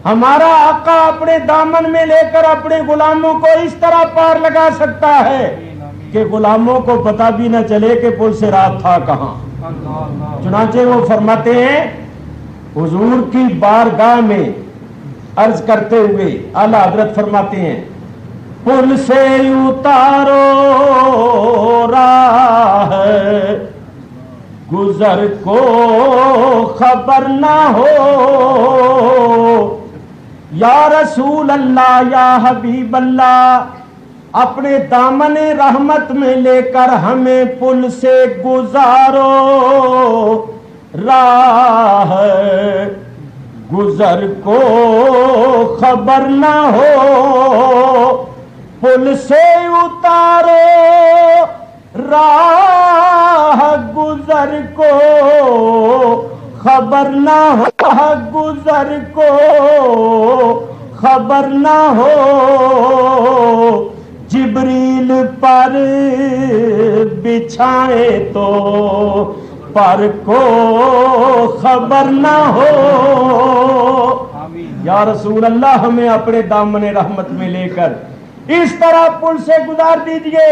ہمارا آقا اپنے دامن میں لے کر اپنے غلاموں کو اس طرح پار لگا سکتا ہے کہ غلاموں کو پتہ بھی نہ چلے کہ پل سے رات تھا کہاں. چنانچہ وہ فرماتے ہیں حضور کی بارگاہ میں عرض کرتے ہوئے اعلیٰ حضرت فرماتے ہیں پل سے اتارو راہ گزر کو خبر نہ ہو، یا رسول اللہ یا حبیب اللہ اپنے دامن رحمت میں لے کر ہمیں پل سے گزارو راہ گزر کو خبر نہ ہو، پل سے اتارو راہ گزر کو خبر نہ ہو، گزر کو خبر نہ ہو، جبریل پر بچھائے تو پر کو خبر نہ ہو، یا رسول اللہ ہمیں اپنے دامن رحمت میں لے کر اس طرح پل سے گزار دیجئے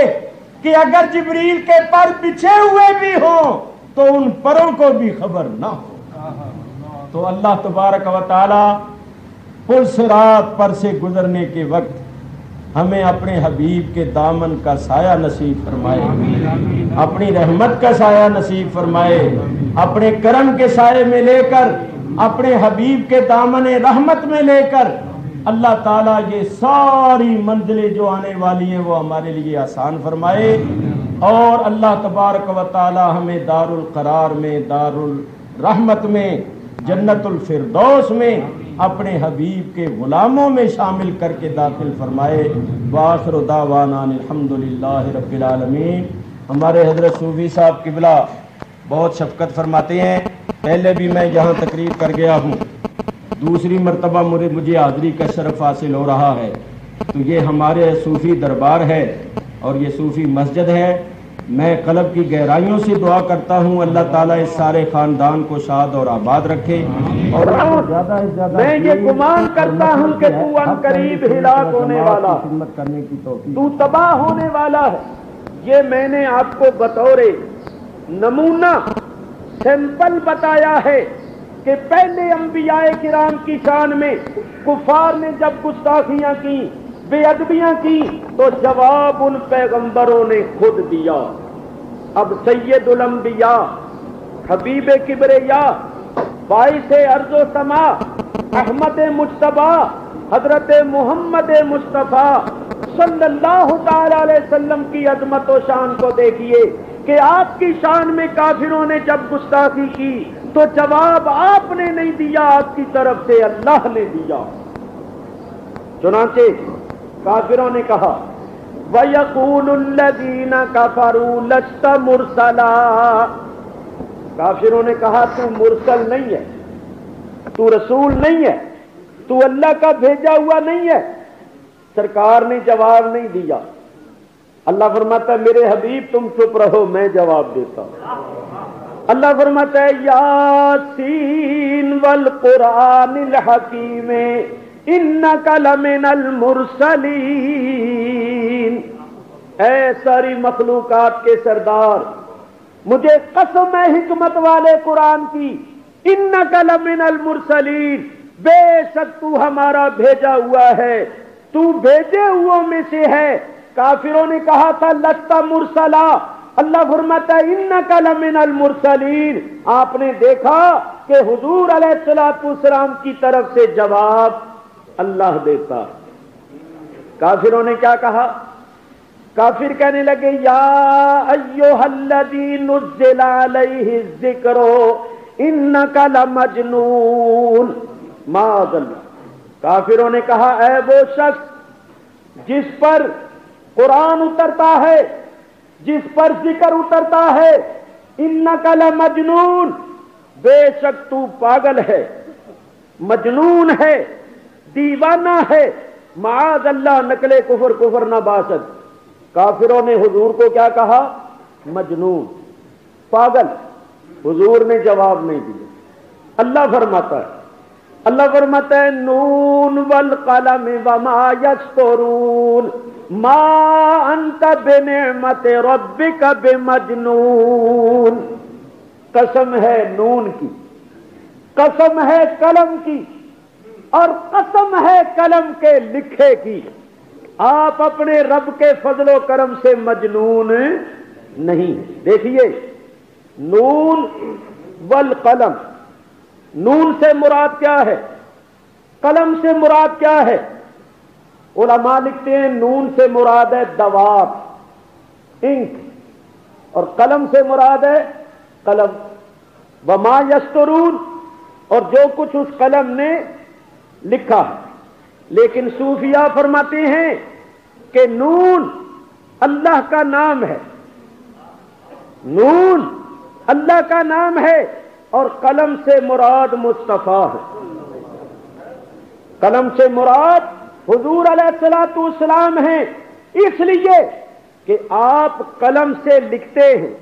کہ اگر جبریل کے پر بچھے ہوئے بھی ہوں تو ان پروں کو بھی خبر نہ ہو۔ تو اللہ تبارک و تعالی پل صراط پر سے گزرنے کے وقت ہمیں اپنے حبیب کے دامن کا سایہ نصیب فرمائے، اپنی رحمت کا سایہ نصیب فرمائے، اپنے کرم کے سائے میں لے کر اپنے حبیب کے دامن رحمت میں لے کر اللہ تعالیٰ یہ ساری منزلیں جو آنے والی ہیں وہ ہمارے لیے آسان فرمائے، اور اللہ تبارک و تعالیٰ ہمیں دار القرار میں، دار الرحمت میں، جنت الفردوس میں اپنے حبیب کے غلاموں میں شامل کر کے داخل فرمائے۔ وآخر دعوانا الحمدللہ رب العالمین۔ ہمارے حضرت صوفی صاحب قبلہ بہت شفقت فرماتے ہیں، پہلے بھی میں یہاں تقریر کر گیا ہوں، دوسری مرتبہ مجھے حاضری کا شرف حاصل ہو رہا ہے، تو یہ ہمارے صوفی دربار ہے اور یہ صوفی مسجد ہے۔ میں قلب کی گہرائیوں سے دعا کرتا ہوں اللہ تعالیٰ اس سارے خاندان کو شاد اور آباد رکھے، اور زیادہ سے زیادہ میں یہ گمان کرتا ہوں کہ تو ان قریب ہلاک ہونے والا، خدمت کرنے کی توفیق، تو تباہ ہونے والا ہے۔ یہ میں نے آپ کو بطور نمونہ سیمپل بتایا ہے کہ پہلے انبیاء کرام کی شان میں کفار نے جب گستاخیاں کی، بے ادبیاں کی، تو جواب ان پیغمبروں نے خود دیا۔ اب سید الانبیاء، حبیب کبریا، باعث ارض و سما، احمد مجتبی، حضرت محمد مصطفیٰ صلی اللہ تعالی علیہ وسلم کی عظمت و شان کو دیکھیے کہ آپ کی شان میں کافروں نے جب گستاخی کی تو جواب آپ نے نہیں دیا، آپ کی طرف سے اللہ نے دیا۔ چنانچہ کافروں نے کہا وَيَقُولُ الَّذِينَ كَفَرُوا لَسْتَ مُرْسَلًا، کافروں نے کہا تو مرسل نہیں ہے، تو رسول نہیں ہے، تو اللہ کا بھیجا ہوا نہیں ہے۔ سرکار نے جواب نہیں دیا۔ اللہ فرماتا ہے میرے حبیب تم چپ رہو، میں جواب دیتا ہوں۔ اللہ فرماتا ہے یاسین والقرآن الحکیم انک لمن المرسلین، اے ساری مخلوقات کے سردار مجھے قسم ہے حکمت والے قرآن کی، انک لمن المرسلین، بے شک تو ہمارا بھیجا ہوا ہے، تو بھیجے ہوں میں سے ہے۔ کافروں نے کہا تھا لست مرسلا، اللہ فرماتا ہے انک لمن المرسلین۔ آپ نے دیکھا کہ حضور علیہ الصلوۃ والسلام کی طرف سے جواب اللہ دیتا۔ کافروں نے کیا کہا؟ کافر کہنے لگے یا ایھا الذی نزل علیہ الذکر انک لمجنون، معاذ اللہ۔ کافروں نے کہا اے وہ شخص جس پر قرآن اترتا ہے، جس پر ذکر اترتا ہے، انک لمجنون، بے شک تو پاگل ہے، مجنون ہے، دیوانہ ہے، معاذ اللہ، نقل کفر کفر نہ باشد۔ کافروں نے حضور کو کیا کہا؟ مجنون، پاگل۔ حضور نے جواب نہیں دیا۔ اللہ فرماتا ہے نون والقلم وما یسطرون ما انت بنعمت ربک بمجنون۔ قسم ہے نون کی، قسم ہے قلم کی، اور قسم ہے قلم کے لکھے کی۔ آپ اپنے رب کے فضل و کرم سے مجنون نہیں. دیکھیے نون والقلم، نون سے مراد کیا ہے، قلم سے مراد کیا ہے؟ علماء لکھتے ہیں نون سے مراد ہے دواب، انک، اور قلم سے مراد ہے قلم. وما یسترون، اور جو کچھ اس قلم نے لکھا ہے. لیکن صوفیہ فرماتے ہیں کہ نون اللہ کا نام ہے، نون اللہ کا نام ہے، اور قلم سے مراد مصطفیٰ ہے. قلم سے مراد حضور علیہ الصلوۃ والسلام ہیں، اس لیے کہ آپ قلم سے لکھتے ہیں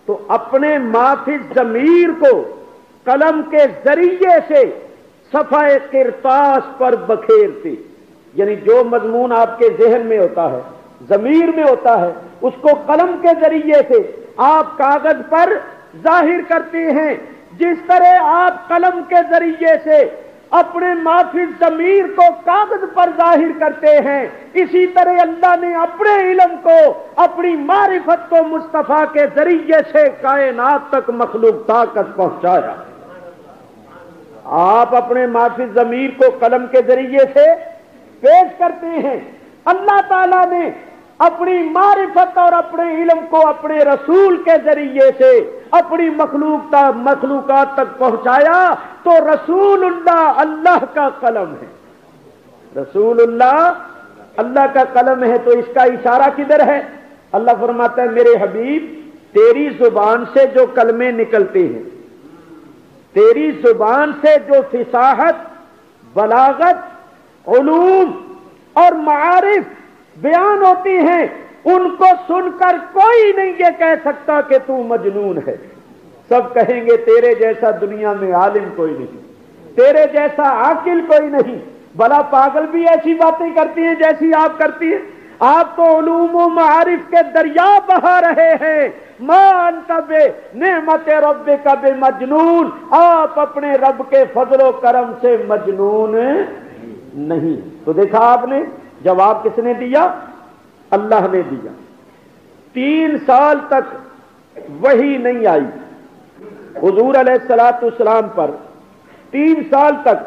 تو اپنے ما فی الضمیر کو قلم کے ذریعے سے صفحہ قرطاس پر بکھیرتے. یعنی جو مضمون آپ کے ذہن میں ہوتا ہے، ضمیر میں ہوتا ہے، اس کو قلم کے ذریعے سے آپ کاغذ پر ظاہر کرتے ہیں. جس طرح آپ قلم کے ذریعے سے اپنے ما فی الضمیر کو کاغذ پر ظاہر کرتے ہیں، اسی طرح اللہ نے اپنے علم کو، اپنی معرفت کو مصطفیٰ کے ذریعے سے کائنات تک مخلوق تک پہنچایا. آپ اپنے ما فی الضمیر کو قلم کے ذریعے سے پیش کرتے ہیں. اللہ تعالیٰ نے اپنی معرفت اور اپنے علم کو اپنے رسول کے ذریعے سے اپنی مخلوقات تک پہنچایا. تو رسول اللہ اللہ کا قلم ہے، رسول اللہ اللہ کا قلم ہے. تو اس کا اشارہ کدھر ہے؟ اللہ فرماتا ہے میرے حبیب تیری زبان سے جو کلمے نکلتے ہیں، تیری زبان سے جو فصاحت، بلاغت، علوم اور معارف بیان ہوتی ہیں، ان کو سن کر کوئی نہیں یہ کہہ سکتا کہ تو مجنون ہے. سب کہیں گے تیرے جیسا دنیا میں عالم کوئی نہیں، تیرے جیسا عاقل کوئی نہیں. بلا پاگل بھی ایسی باتیں کرتی ہیں جیسی آپ کرتی ہیں. آپ تو علوم و معارف کے دریا بہا رہے ہیں. ما انت بنعمت ربک بمجنون، آپ اپنے رب کے فضل و کرم سے مجنون نہیں. تو دیکھا آپ نے جواب کس نے دیا؟ اللہ نے دیا. 3 سال تک وحی نہیں آئی حضور علیہ الصلوۃ والسلام پر، 3 سال تک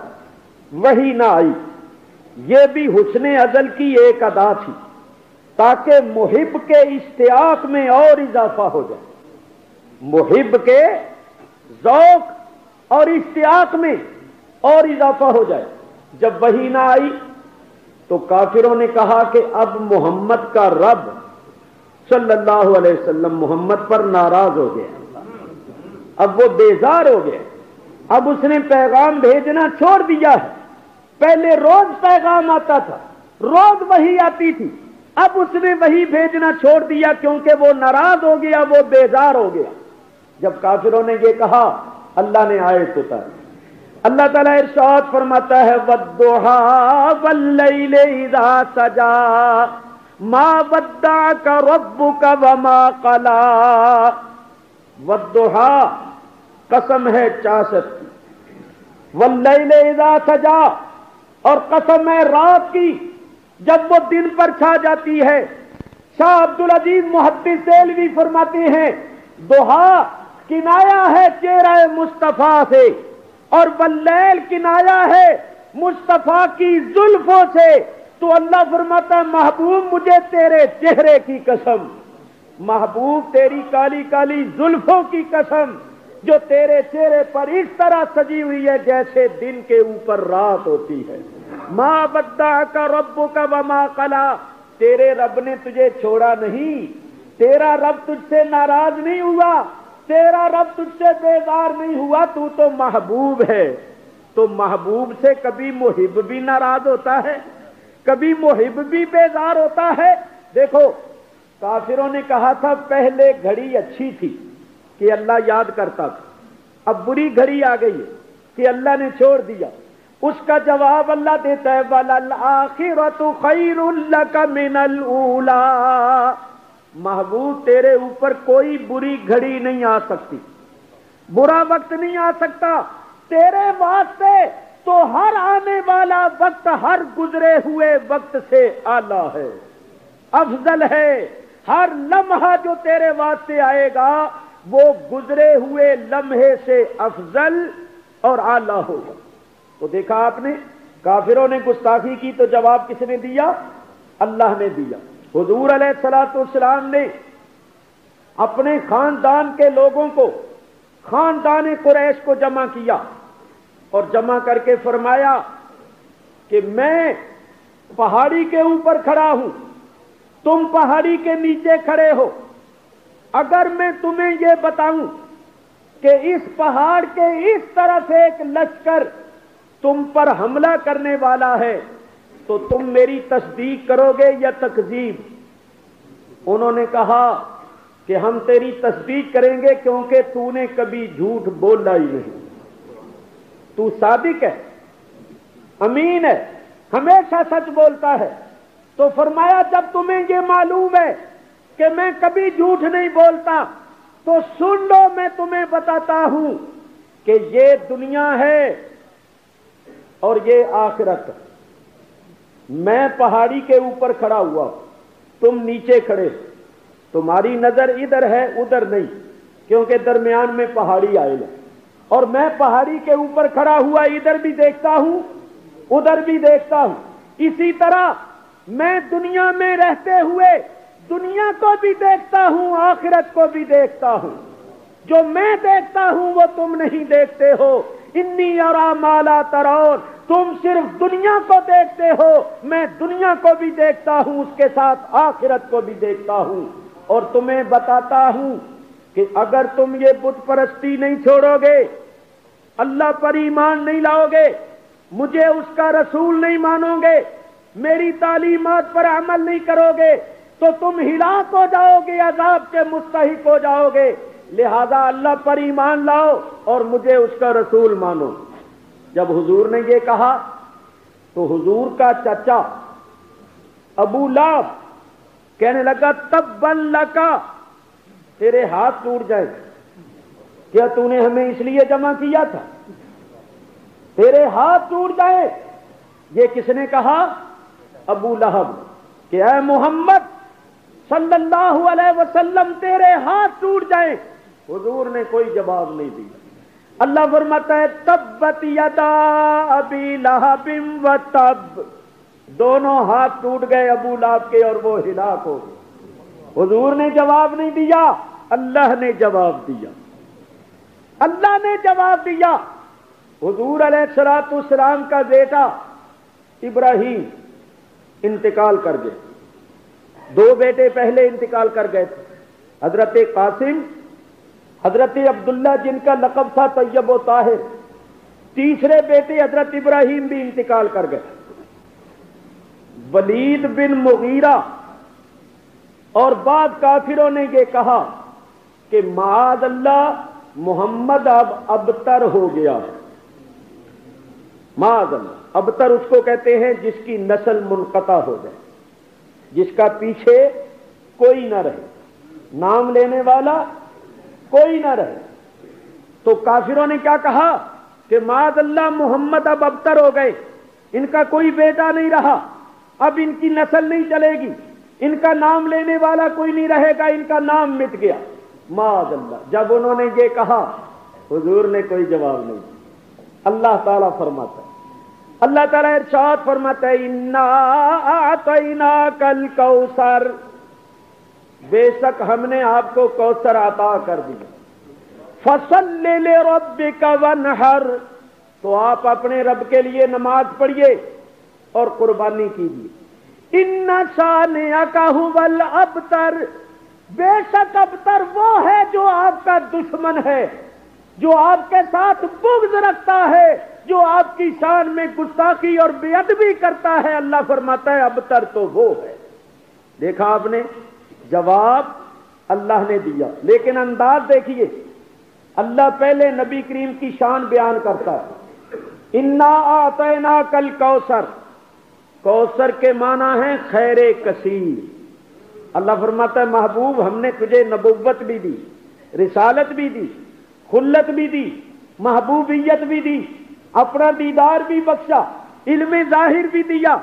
وحی نہ آئی. یہ بھی حسن ازل کی ایک ادا تھی تاکہ محب کے اشتیاق میں اور اضافہ ہو جائے، محب کے ذوق اور اشتیاق میں اور اضافہ ہو جائے. جب وحی نہ آئی تو کافروں نے کہا کہ اب محمد کا رب صلی اللہ علیہ وسلم محمد پر ناراض ہو گیا، اب وہ بیزار ہو گیا، اب اس نے پیغام بھیجنا چھوڑ دیا ہے. پہلے روز پیغام آتا تھا، روز وحی آتی تھی، اب اس نے وحی بھیجنا چھوڑ دیا کیونکہ وہ ناراض ہو گیا، وہ بیزار ہو گیا. جب کافروں نے یہ کہا اللہ نے آیت اتاری. اللہ تعالیٰ ارشاد فرماتا ہے وَالضُّحَىٰ وَاللَّيْلِ إِذَا سَجَىٰ مَا وَدَّعَكَ رَبُّكَ وَمَا قَلَىٰ. وَالضُّحَىٰ قسم ہے چاشت کی، وَاللَّيْلِ إِذَا سَجَىٰ اور قسم ہے رات کی جب وہ دن پر چھا جاتی ہے. شاہ عبدالعزیز محدث دہلوی فرماتے ہیں ضحیٰ کنایا ہے چہرہ مصطفیٰ سے، اور واللیل کنایا ہے مصطفیٰ کی زلفوں سے. تو اللہ فرماتا ہے محبوب مجھے تیرے چہرے کی قسم، محبوب تیری کالی کالی زلفوں کی قسم جو تیرے چہرے پر اس طرح سجی ہوئی ہے جیسے دن کے اوپر رات ہوتی ہے. ما ودعک ربک وما قلی، تیرے رب نے تجھے چھوڑا نہیں، تیرا رب تجھ سے ناراض نہیں ہوا، تیرا رب تجھ سے بیزار نہیں ہوا، تو محبوب ہے. تو محبوب سے کبھی محب بھی ناراض ہوتا ہے، کبھی محب بھی بیزار ہوتا ہے. دیکھو کافروں نے کہا تھا پہلے گھڑی اچھی تھی کہ اللہ یاد کرتا تھا، اب بری گھڑی آ گئی ہے کہ اللہ نے چھوڑ دیا. اس کا جواب اللہ دیتا ہے وَلَلْآخِرَةُ خَيْرٌ لَكَ مِنَ الْأُولَىٰ. محبوب تیرے اوپر کوئی بری گھڑی نہیں آ سکتی، برا وقت نہیں آ سکتا تیرے واسطے. تو ہر آنے والا وقت ہر گزرے ہوئے وقت سے اعلیٰ ہے، افضل ہے۔ ہر لمحہ جو تیرے واسطے آئے گا وہ گزرے ہوئے لمحے سے افضل اور اعلیٰ ہوگا۔ تو دیکھا آپ نے، کافروں نے گستاخی کی تو جواب کس نے دیا؟ اللہ نے دیا۔ حضور علیہ الصلوۃ والسلام نے اپنے خاندان کے لوگوں کو، خاندان قریش کو جمع کیا اور جمع کر کے فرمایا کہ میں پہاڑی کے اوپر کھڑا ہوں، تم پہاڑی کے نیچے کھڑے ہو، اگر میں تمہیں یہ بتاؤں کہ اس پہاڑ کے اس طرف ایک لشکر تم پر حملہ کرنے والا ہے تو تم میری تصدیق کرو گے یا تکذیب؟ انہوں نے کہا کہ ہم تیری تصدیق کریں گے کیونکہ تو نے کبھی جھوٹ بولا ہی نہیں، تو صادق ہے، امین ہے، ہمیشہ سچ بولتا ہے۔ تو فرمایا جب تمہیں یہ معلوم ہے کہ میں کبھی جھوٹ نہیں بولتا تو سن لو، میں تمہیں بتاتا ہوں کہ یہ دنیا ہے اور یہ آخرت۔ میں پہاڑی کے اوپر کھڑا ہوا، تم نیچے کھڑے، تمہاری نظر ادھر ہے ادھر نہیں، کیونکہ درمیان میں پہاڑی آئے گا، اور میں پہاڑی کے اوپر کھڑا ہوا ادھر بھی دیکھتا ہوں ادھر بھی دیکھتا ہوں۔ اسی طرح میں دنیا میں رہتے ہوئے دنیا کو بھی دیکھتا ہوں، آخرت کو بھی دیکھتا ہوں۔ جو میں دیکھتا ہوں وہ تم نہیں دیکھتے ہو۔ انی ارا ما لا ترون، تم صرف دنیا کو دیکھتے ہو، میں دنیا کو بھی دیکھتا ہوں، اس کے ساتھ آخرت کو بھی دیکھتا ہوں۔ اور تمہیں بتاتا ہوں کہ اگر تم یہ بت پرستی نہیں چھوڑو گے، اللہ پر ایمان نہیں لاؤ گے، مجھے اس کا رسول نہیں مانو گے، میری تعلیمات پر عمل نہیں کرو گے تو تم ہلاک ہو جاؤ گے، عذاب کے مستحق ہو جاؤ گے۔ لہذا اللہ پر ایمان لاؤ اور مجھے اس کا رسول مانو۔ جب حضور نے یہ کہا تو حضور کا چچا ابو لہب کہنے لگا تبا لکا، تیرے ہاتھ ٹوٹ جائے، کیا تو نے ہمیں اس لیے جمع کیا تھا؟ تیرے ہاتھ ٹوٹ جائے۔ یہ کس نے کہا؟ ابو لہب، کہ اے محمد صلی اللہ علیہ وسلم تیرے ہاتھ ٹوٹ جائیں۔ حضور نے کوئی جواب نہیں دیا۔ اللہ فرماتا ہے تبت یدا ابی لہب و تب، دونوں ہاتھ ٹوٹ گئے ابو لہب کے اور وہ ہلاک ہو گئے۔ حضور نے جواب نہیں دیا، اللہ نے جواب دیا، اللہ نے جواب دیا۔ حضور علیہ الصلوۃ والسلام کا بیٹا ابراہیم انتقال کر گئے، دو بیٹے پہلے انتقال کر گئے تھے، حضرت قاسم، حضرت عبداللہ جن کا لقب تھا طیب و طاہر، تیسرے بیٹے حضرت ابراہیم بھی انتقال کر گئے۔ ولید بن مغیرہ اور بعد کافروں نے یہ کہا کہ معاذ اللہ محمد اب ابتر ہو گیا ہے۔ معاذ اللہ، ابتر اس کو کہتے ہیں جس کی نسل منقطع ہو جائے، جس کا پیچھے کوئی نہ رہے، نام لینے والا کوئی نہ رہے۔ تو کافروں نے کیا کہا کہ معاذ اللہ محمد اب ابتر ہو گئے، ان کا کوئی بیٹا نہیں رہا، اب ان کی نسل نہیں چلے گی، ان کا نام لینے والا کوئی نہیں رہے گا، ان کا نام مٹ گیا، معاذ اللہ۔ جب انہوں نے یہ کہا حضور نے کوئی جواب نہیں دیا۔ اللہ تعالیٰ فرماتا ہے، اللہ تعالیٰ ارشاد فرماتا ہے انا اعطیناک الکوثر، بے شک ہم نے آپ کو کوثر عطا کر دیا، فصل لربک وانحر، تو آپ اپنے رب کے لیے نماز پڑھیے اور قربانی کیجیے۔ ان شانئک ھو الابتر، بے شک ابتر وہ ہے جو آپ کا دشمن ہے، جو آپ کے ساتھ بغض رکھتا ہے، جو آپ کی شان میں گستاخی اور بے ادبی کرتا ہے۔ اللہ فرماتا ہے ابتر تو وہ ہے۔ دیکھا آپ نے، جواب اللہ نے دیا، لیکن انداز دیکھیے، اللہ پہلے نبی کریم کی شان بیان کرتا ہے، انا اعطیناک الکوثر، کوثر کے معنی ہے خیر کثیر۔ اللہ فرماتا ہے محبوب ہم نے تجھے نبوت بھی دی، رسالت بھی دی، خلت بھی دی، محبوبیت بھی دی، اپنا دیدار بھی بخشا، علم ظاہر بھی دیا،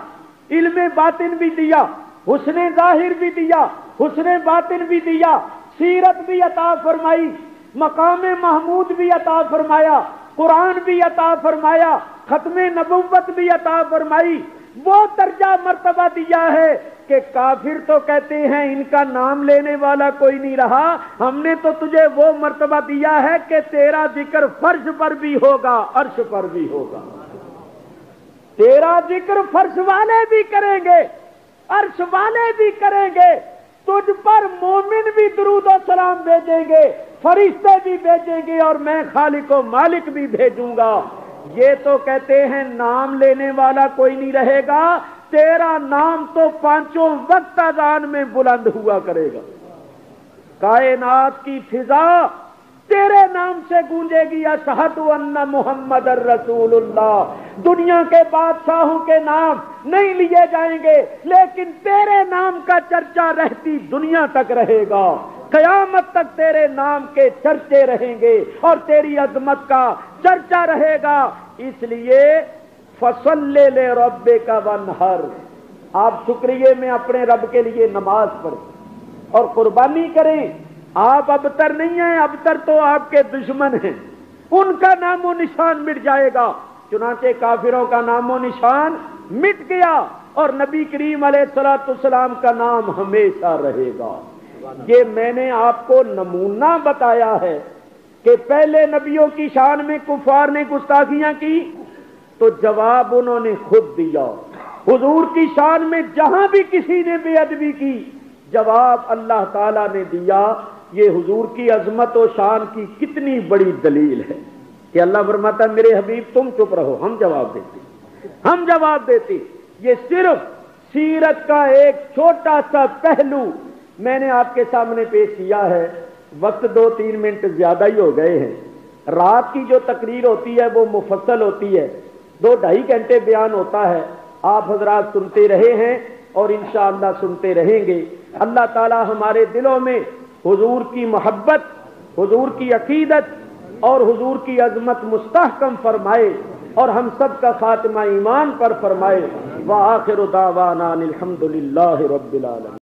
علم باطن بھی دیا، حسن ظاہر بھی دیا، حسن باطن بھی دیا، سیرت بھی عطا فرمائی، مقام محمود بھی عطا فرمایا، قرآن بھی عطا فرمایا، ختم نبوت بھی عطا فرمائی، وہ درجہ مرتبہ دیا ہے کہ کافر تو کہتے ہیں ان کا نام لینے والا کوئی نہیں رہا، ہم نے تو تجھے وہ مرتبہ دیا ہے کہ تیرا ذکر فرش پر بھی ہوگا، عرش پر بھی ہوگا، تیرا ذکر فرش والے بھی کریں گے، عرش والے بھی کریں گے، تجھ پر مومن بھی درود و سلام بھیجیں گے، فرشتے بھی بھیجیں گے، اور میں خالق و مالک بھی بھیجوں گا۔ یہ تو کہتے ہیں نام لینے والا کوئی نہیں رہے گا، تیرا نام تو پانچوں وقت اذان میں بلند ہوا کرے گا، کائنات کی فضا تیرے نام سے گونجے گی، اشہد ان محمد الرسول اللہ۔ دنیا کے بادشاہوں کے نام نہیں لیے جائیں گے، لیکن تیرے نام کا چرچا رہتی دنیا تک رہے گا، قیامت تک تیرے نام کے چرچے رہیں گے اور تیری عظمت کا چرچا رہے گا۔ اس لیے فصل لربک وانحر، آپ شکریہ میں اپنے رب کے لیے نماز پڑھیں اور قربانی کریں۔ آپ ابتر نہیں ہیں، ابتر تو آپ کے دشمن ہیں، ان کا نام و نشان مٹ جائے گا، چنانچہ کافروں کا نام و نشان مٹ گیا اور نبی کریم علیہ الصلوۃ والسلام کا نام ہمیشہ رہے گا۔ یہ میں نے آپ کو نمونہ بتایا ہے کہ پہلے نبیوں کی شان میں کفار نے گستاخیاں کی تو جواب انہوں نے خود دیا، حضور کی شان میں جہاں بھی کسی نے بے ادبی کی جواب اللہ تعالیٰ نے دیا۔ یہ حضور کی عظمت و شان کی کتنی بڑی دلیل ہے کہ اللہ فرماتا ہے میرے حبیب تم چپ رہو، ہم جواب دیتے۔ یہ صرف سیرت کا ایک چھوٹا سا پہلو میں نے آپ کے سامنے پیش کیا ہے۔ وقت 2-3 منٹ زیادہ ہی ہو گئے ہیں۔ رات کی جو تقریر ہوتی ہے وہ مفصل ہوتی ہے، 2-2.5 گھنٹے بیان ہوتا ہے، آپ حضرات سنتے رہے ہیں اور انشاءاللہ سنتے رہیں گے۔ اللہ تعالی ہمارے دلوں میں حضور کی محبت، حضور کی عقیدت اور حضور کی عظمت مستحکم فرمائے اور ہم سب کا خاتمہ ایمان پر فرمائے۔ وآخر دعوانا الحمدللہ رب العالمین۔